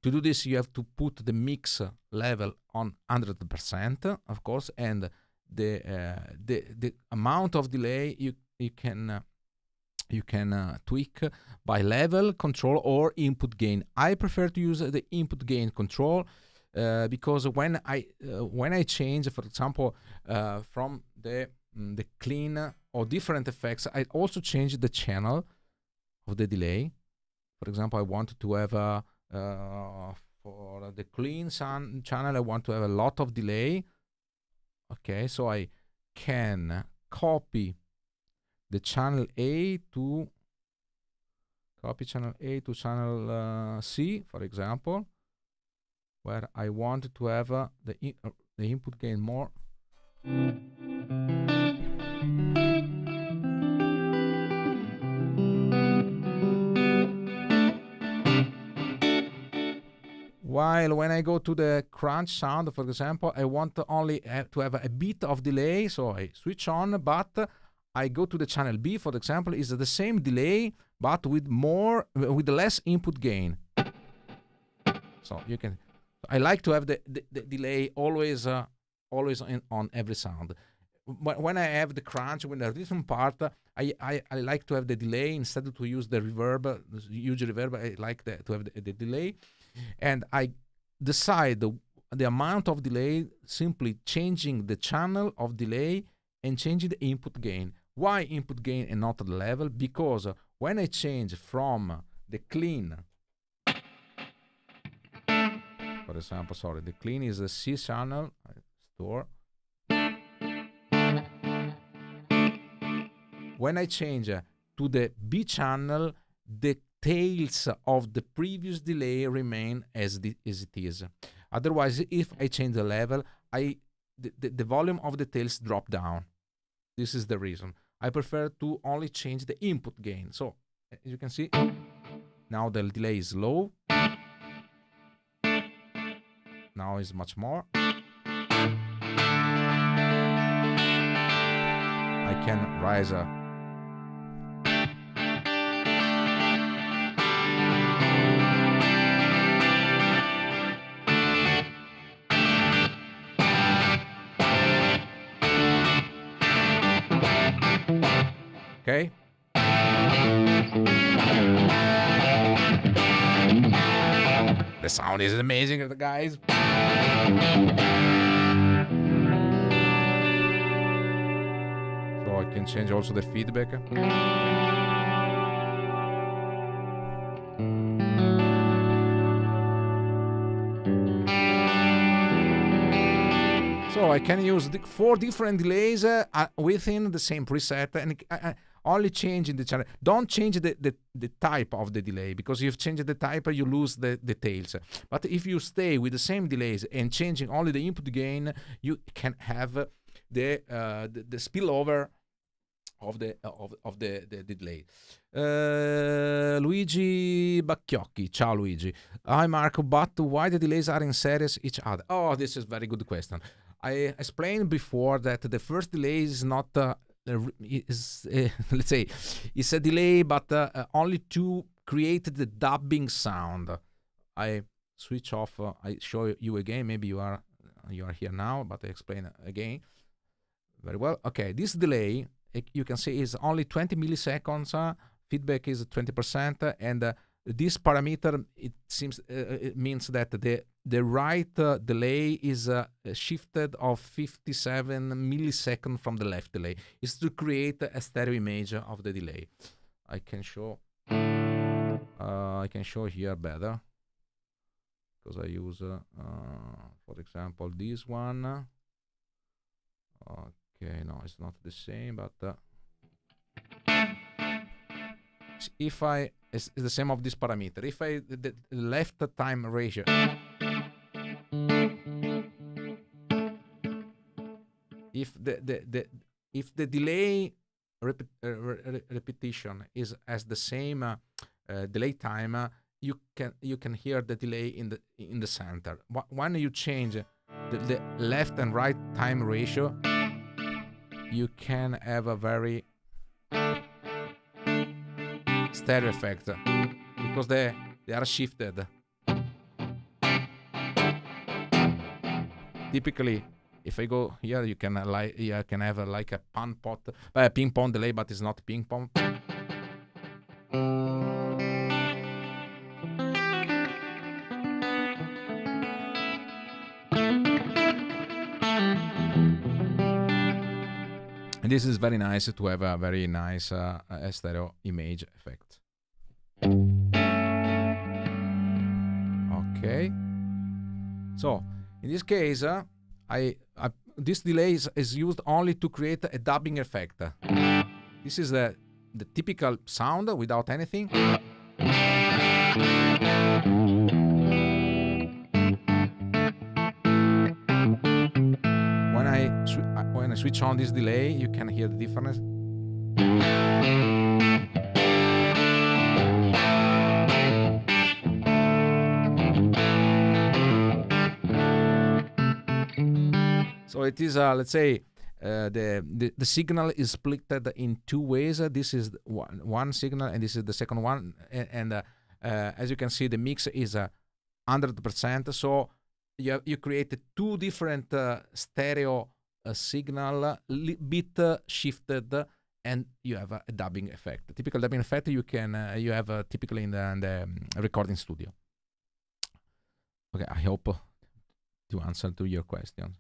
To do this, you have to put the mix level on 100%, of course, and the amount of delay you can tweak by level, control, or input gain. I prefer to use the input gain control because when I change, for example, from the clean or different effects, I also change the channel of the delay. For example, I want to have for the clean sound channel, I want to have a lot of delay. Okay, so I can copy the channel A to channel C, for example, where I want to have the input gain more. While when I go to the crunch sound, for example, I want only to have a bit of delay, so I switch on, but I go to the channel B, for example, is the same delay, but with less input gain. So you can, I like to have the delay always on every sound. When I have the crunch, when the rhythm part, I like to have the delay instead to use the reverb, huge reverb. I like to have the delay. And I decide the amount of delay simply changing the channel of delay and changing the input gain. Why input gain and not the level? Because when I change from the clean, for example, sorry, the clean is the C channel, store. When I change to the B channel, the tails of the previous delay remain as it is. Otherwise, if I change the level, the volume of the tails drop down. This is the reason. I prefer to only change the input gain. So, as you can see, now the delay is low. Now is much more. I can rise okay. The sound is amazing, guys. So I can change also the feedback. So I can use 4 different delays within the same preset, and only change in the channel. Don't change the type of the delay, because if you change the type, you lose the tails. But if you stay with the same delays and changing only the input gain, you can have the spillover of the delay. Luigi Bacchiocchi, ciao Luigi. Hi Marco, but why the delays are in series each other? Oh, this is a very good question. I explained before that the first delay is not let's say it's a delay, but only to create the dubbing sound. I switch off. I show you again. Maybe you are here now, but I explain again very well. Okay, this delay you can see is only 20 milliseconds. Feedback is 20%, and this parameter, it seems it means that the right delay is shifted of 57 milliseconds from the left delay. It's to create a stereo image of the delay. I can show here better, because I use for example this one. Okay, no, it's not the same, but if it's the same of this parameter. If the left time ratio, if the delay repetition is as the same delay time, you can hear the delay in the center. When you change the left and right time ratio, you can have a very stereo effect, because they are shifted. Typically, if I go here, you can have like a ping pong delay, but it's not ping pong. And this is very nice to have a very nice stereo image effect. Okay. So in this case, this delay is used only to create a dubbing effect. This is the typical sound without anything. When I switch on this delay, you can hear the difference. So it is, let's say, the signal is split in 2 ways. This is one signal, and this is the second one. And as you can see, the mix is 100%. So you create 2 different stereo signal, bit shifted, and you have a dubbing effect. Typical dubbing effect you have typically in the recording studio. Okay, I hope to answer to your question.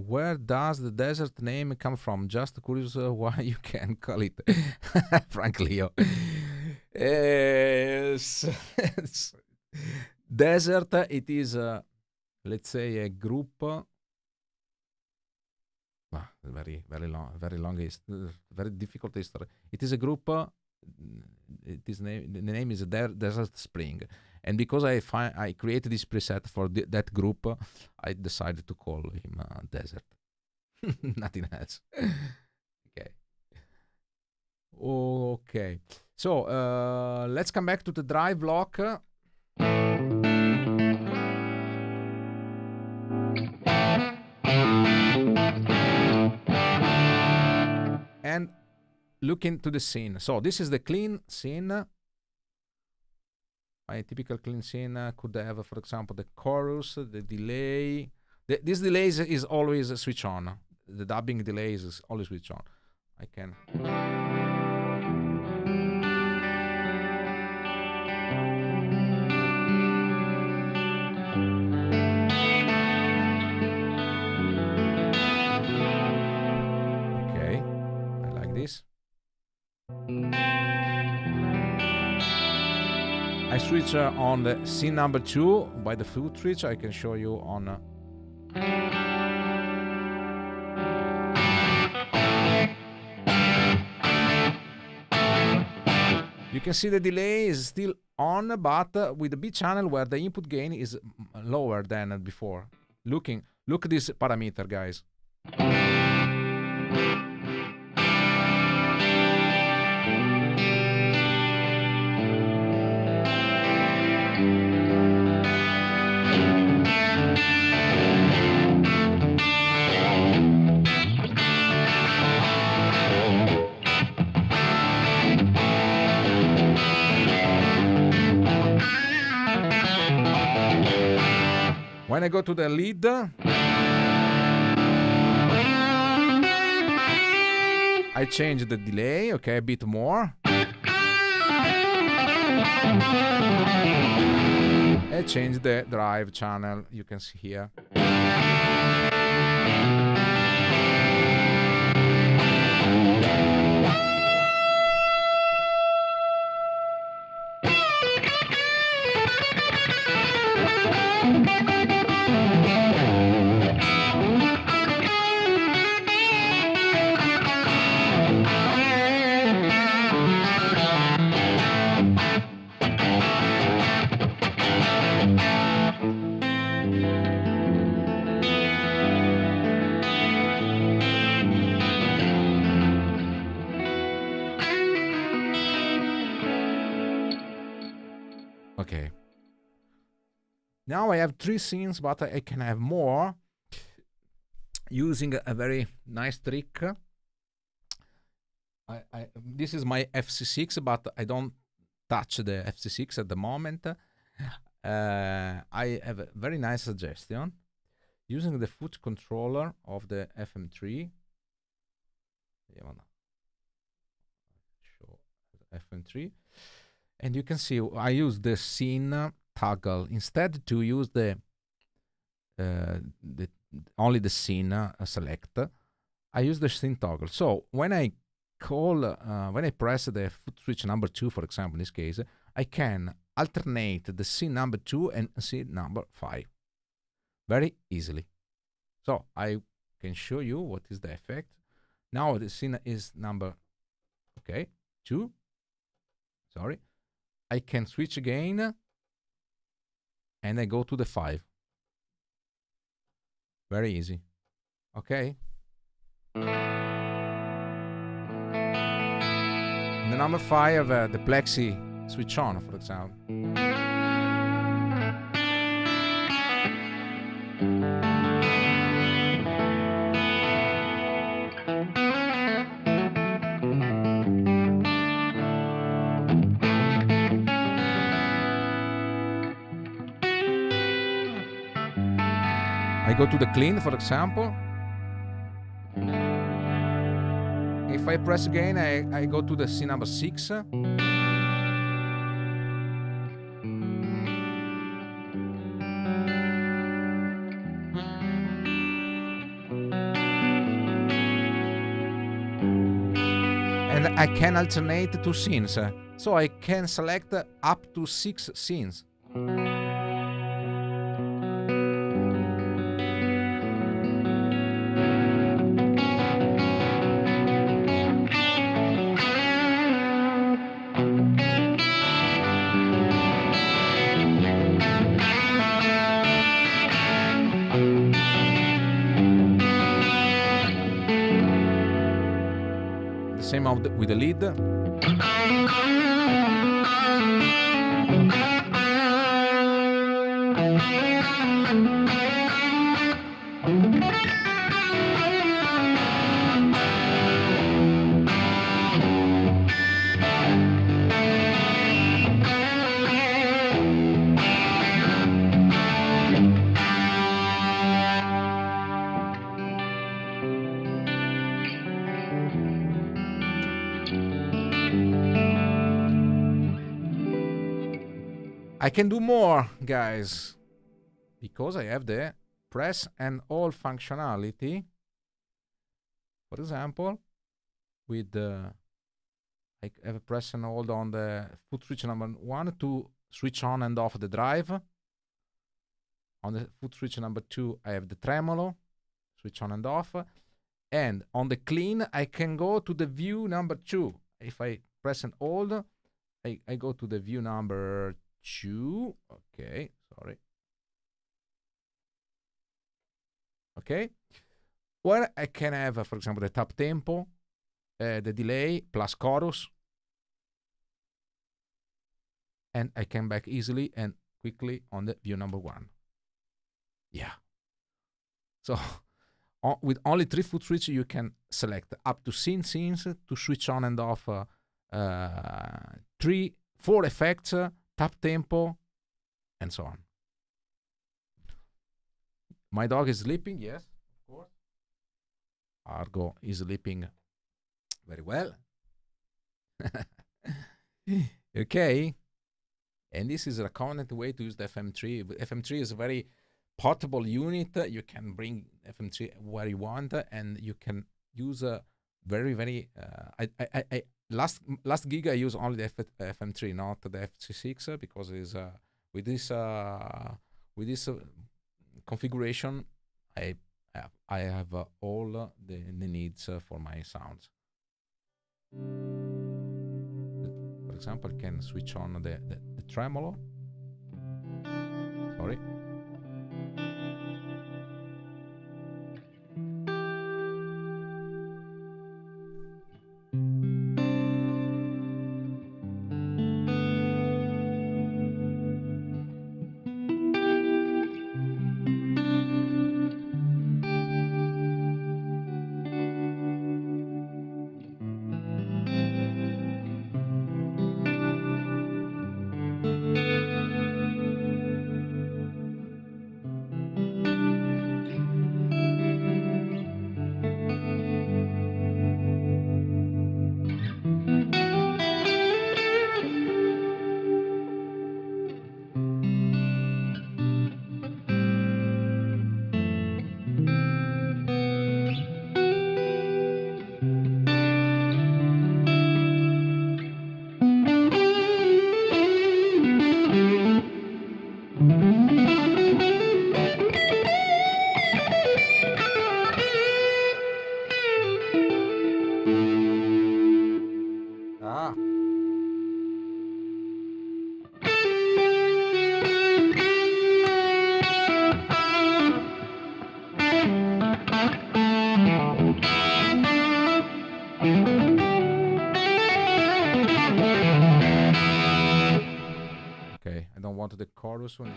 Where does the desert name come from? Just curious why you can call it frankly. Desert, it is let's say a group very very long very difficult history. It is a group. The name is Desert Spring, and because I created this preset for that group, I decided to call him Desert. Nothing else. Okay. So let's come back to the drive block. And look into the scene. So this is the clean scene. My typical clean scene could have, for example, the chorus, the delay. This delay is always switch on. The dubbing delay is always switch on. I can. Okay, I like this. I switch on the scene number 2 by the flute switch. I can show you on. You can see the delay is still on, but with the B channel where the input gain is lower than before. Look at this parameter, guys. When I go to the lead, I change the delay, okay, a bit more. I change the drive channel, you can see here. Okay. Now I have 3 scenes, but I can have more using a very nice trick. This is my FC6, but I don't touch the FC6 at the moment. I have a very nice suggestion. Using the foot controller of the FM3. Show FM3. And you can see I use the scene toggle instead to use the only the scene select. I use the scene toggle. So when I when I press the foot switch number 2, for example, in this case, I can alternate the scene number 2 and scene number 5 very easily. So I can show you what is the effect. Now the scene is number 2. Sorry. I can switch again and I go to the 5. Very easy. Okay. In the number 5, the plexi switch on, for example. I go to the clean, for example. If I press again, I go to the scene number 6. And I can alternate 2 scenes. So I can select up to 6 scenes. with the lead. I can do more, guys, because I have the press and hold functionality. For example, with I have a press and hold on the foot switch number 1 to switch on and off the drive. On the foot switch number 2, I have the tremolo, switch on and off. And on the clean, I can go to the view number 2. If I press and hold, I go to the view number 2. Okay, sorry. Okay, where I can have, for example, the tap tempo, the delay plus chorus, and I can back easily and quickly on the view number 1. Yeah. So with only 3 foot switch, you can select up to scenes to switch on and off 3, 4 effects, tap tempo, and so on. My dog is sleeping, yes, of course. Argo is sleeping very well. Okay. And this is a convenient way to use the FM3. FM3 is a very portable unit. You can bring FM3 where you want, and you can use a very last gig I use only the FM3, not the FC6, because is with this configuration I have all the needs for my sounds. For example, I can switch on the tremolo. Sorry. I don't want the chorus one.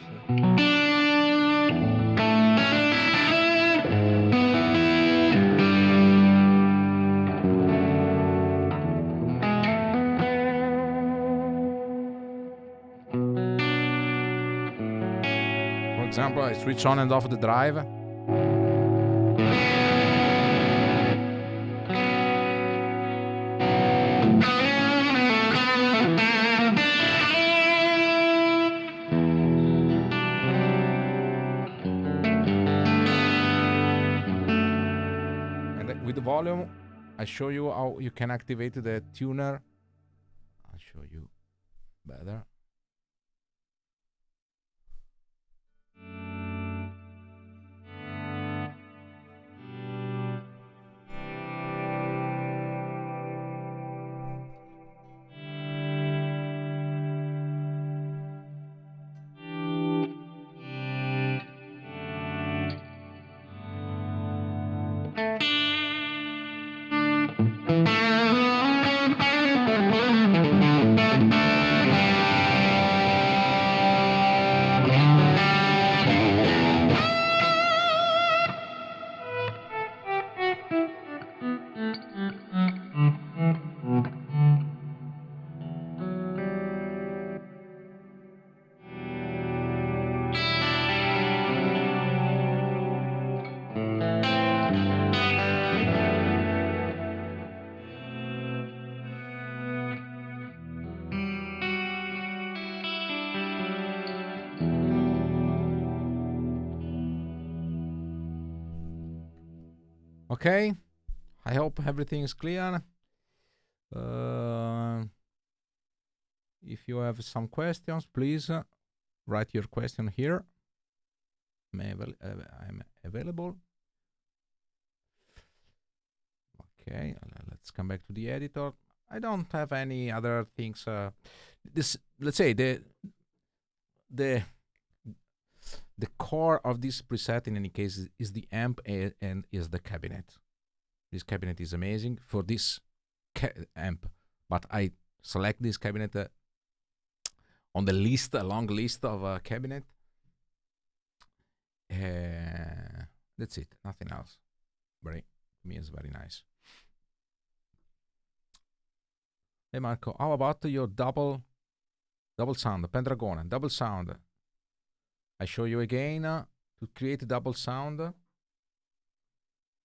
For example, I switch on and off the drive. With the volume, I show you how you can activate the tuner. I'll show you better. Okay, I hope everything is clear. If you have some questions, please write your question here. I'm available. Okay, let's come back to the editor. I don't have any other things. This, let's say, the core of this preset in any case is the amp and is the cabinet. This cabinet is amazing for this amp, but I select this cabinet on the list, a long list of cabinet. That's it, nothing else. To me, it's very nice. Hey Marco, how about your double sound, Pendragon, double sound? I show you again to create a double sound.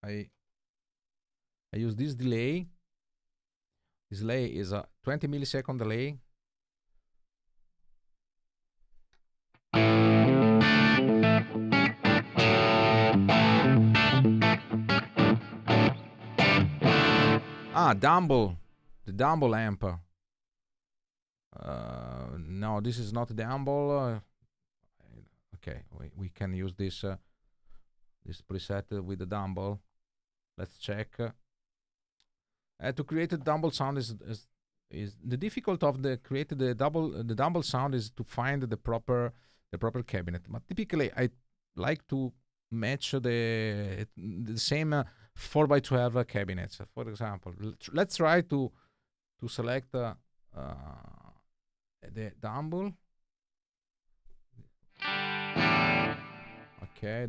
I use this delay. This delay is a 20 millisecond delay. Dumble, the Dumble amp. No, this is not the Dumble. Okay, we can use this this preset with the Dumble. Let's check. To create a Dumble sound is the difficult of creating the Dumble sound is to find the proper cabinet. But typically, I like to match the same 4x12 cabinets. For example, let's try to select the Dumble. Okay,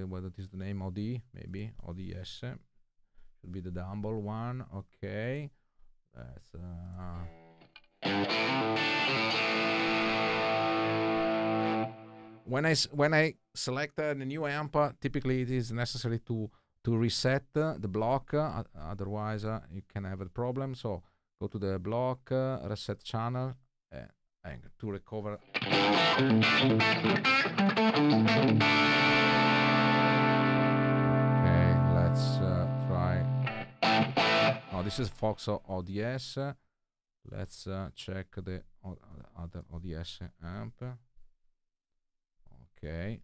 what is the name? OD, maybe ODS should be the Dumble one. Okay, that's when I select the new amp, typically it is necessary to reset the block. Otherwise, you can have a problem. So go to the block, reset channel, and to recover. Okay, let's try. Oh, this is Fox ODS. Let's check the other ODS amp. Okay.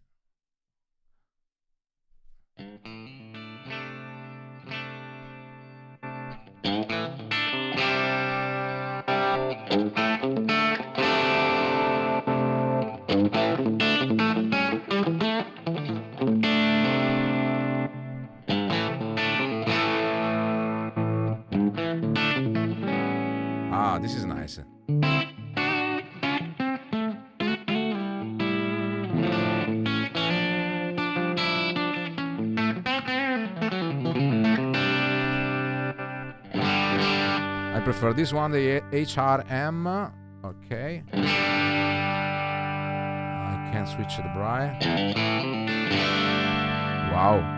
This is nice. I prefer this one, the HRM. Okay. I can switch the bright. Wow.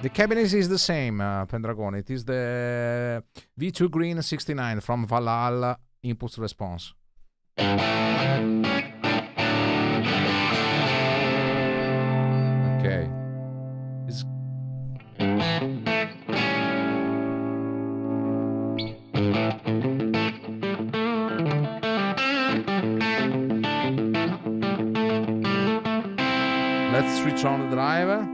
The cabinet is the same, Pendragon. It is the V2 Green 69 from Valhalla Impulse Response. Okay. Let's switch on the driver.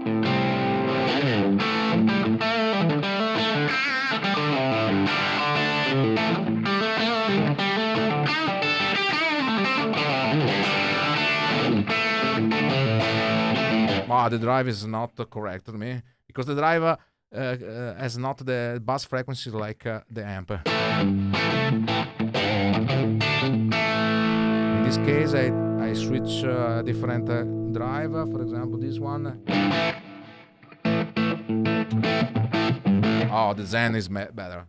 The drive is not correct to me because the driver has not the bass frequencies like the amp. In this case, I switch a different driver. For example, this one. Oh, the Zen is better.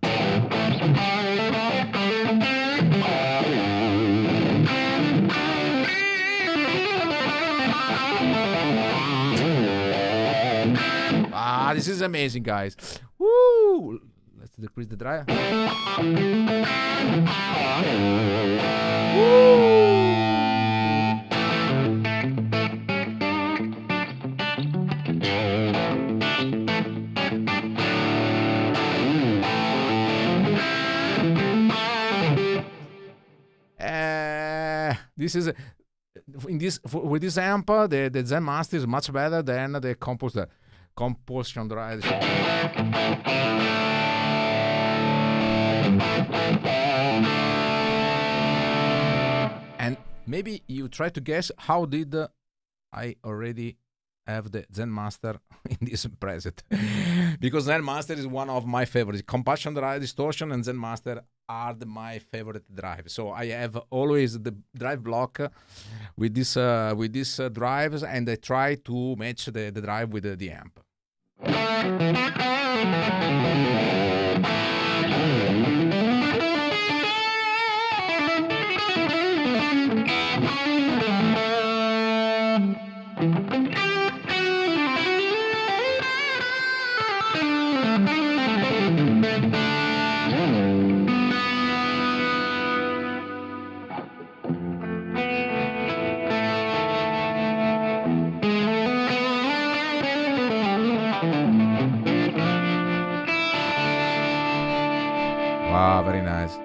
This is amazing, guys. Woo! Let's decrease the drive. This is with this amp, the Zen Master is much better than the composition drive. And maybe you try to guess how did I already have the Zen Master in this preset. Because Zen Master is one of my favorites. Compassion drive, distortion, and Zen Master are my favorite drive. So I have always the drive block with these drives, and I try to match the drive with the amp. Wow, very nice.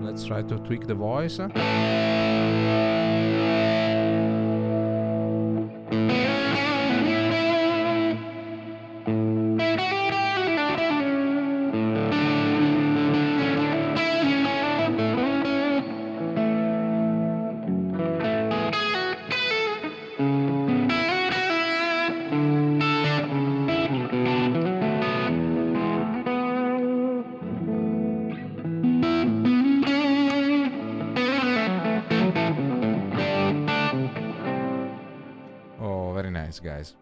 Let's try to tweak the voice. Guys,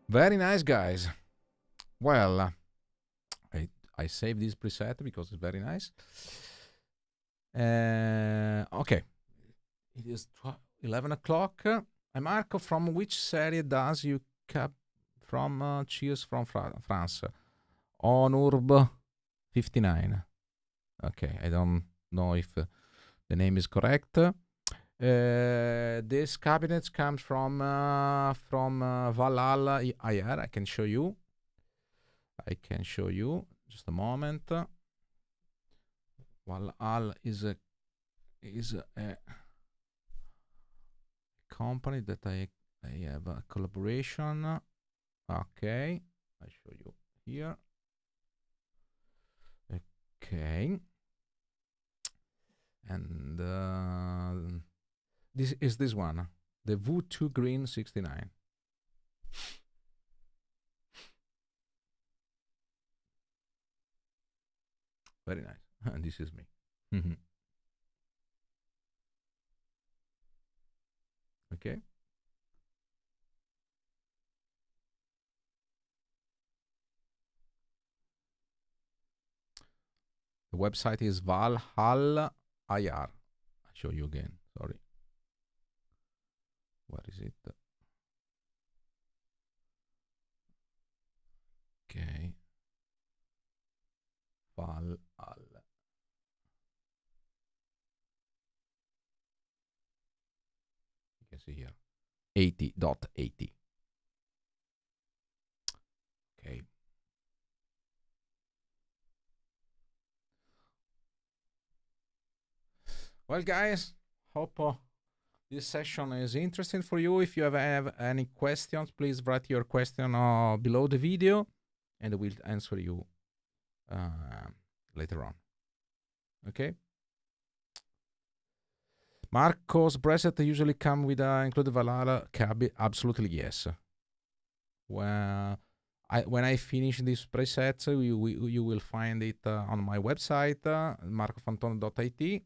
very nice, guys. Well, I saved this preset because it's very nice. Okay, it is 11 o'clock. Marco, from which series does you cap from? Cheers from France. Onurb 59. Okay, I don't know if the name is correct. This cabinet comes from Valhalla IR. I can show you. Just a moment. Valhalla is a company that I have a collaboration. Okay, I show you here. Okay, and this is this one, the Wu2 Green 69. Very nice. And this is me. Okay. The website is Valhalla IR. I'll show you again. Sorry. Where is it? Okay. Valhalla. You can see here. 80.80. Okay. Well, guys, hope this session is interesting for you. If you have any questions, please write your question below the video, and we'll answer you later on. Okay. Marco's preset usually come with included Valhalla cab. Absolutely yes. When I finish this preset, you will find it on my website, marcofantone.it,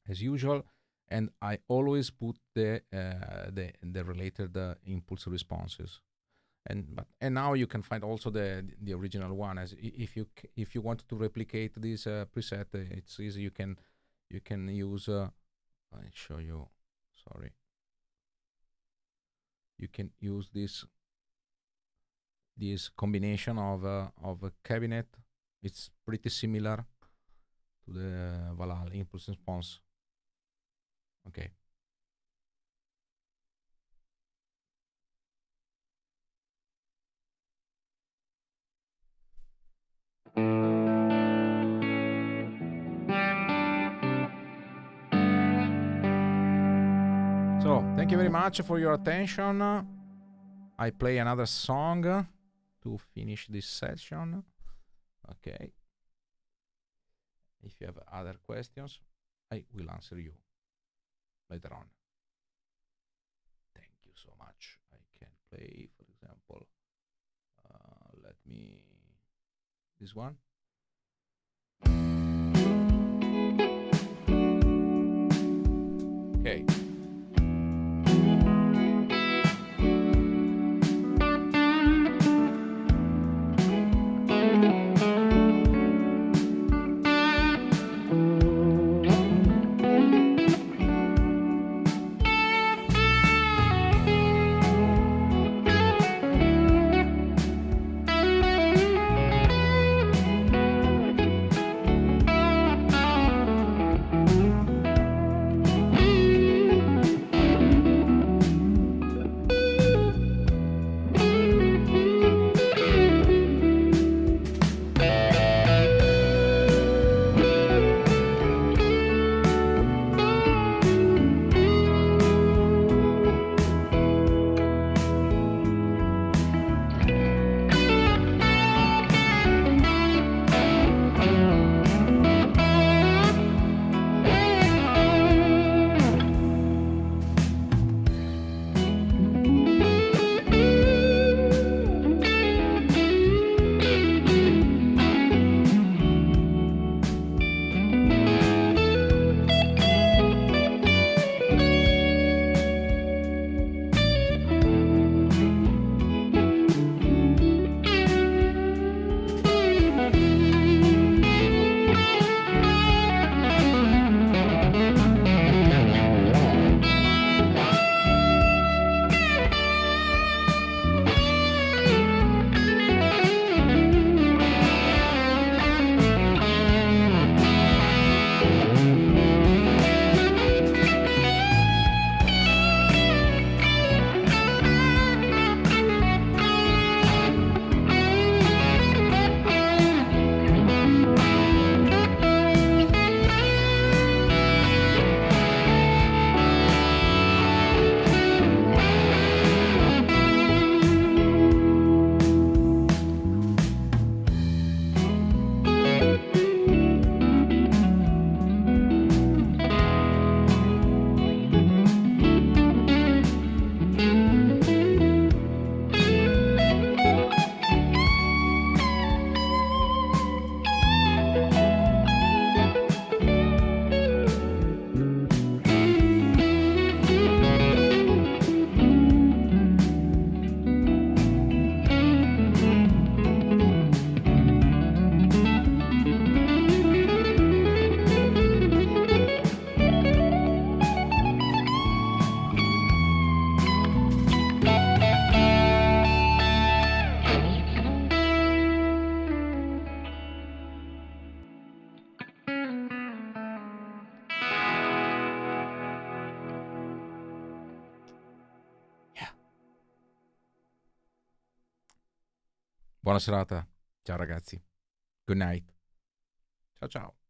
as usual, and I always put the related impulse responses. And now you can find also the original one. As if you want to replicate this preset, it's easy. You can use. I show you. Sorry. You can use this combination of a cabinet. It's pretty similar to the Valhalla impulse response. Okay. So thank you very much for your attention. I play another song to finish this session. Okay. If you have other questions, I will answer you later on. Thank you so much. I can play, for example, let me, this one. Okay. Buona serata. Ciao ragazzi. Good night. Ciao ciao.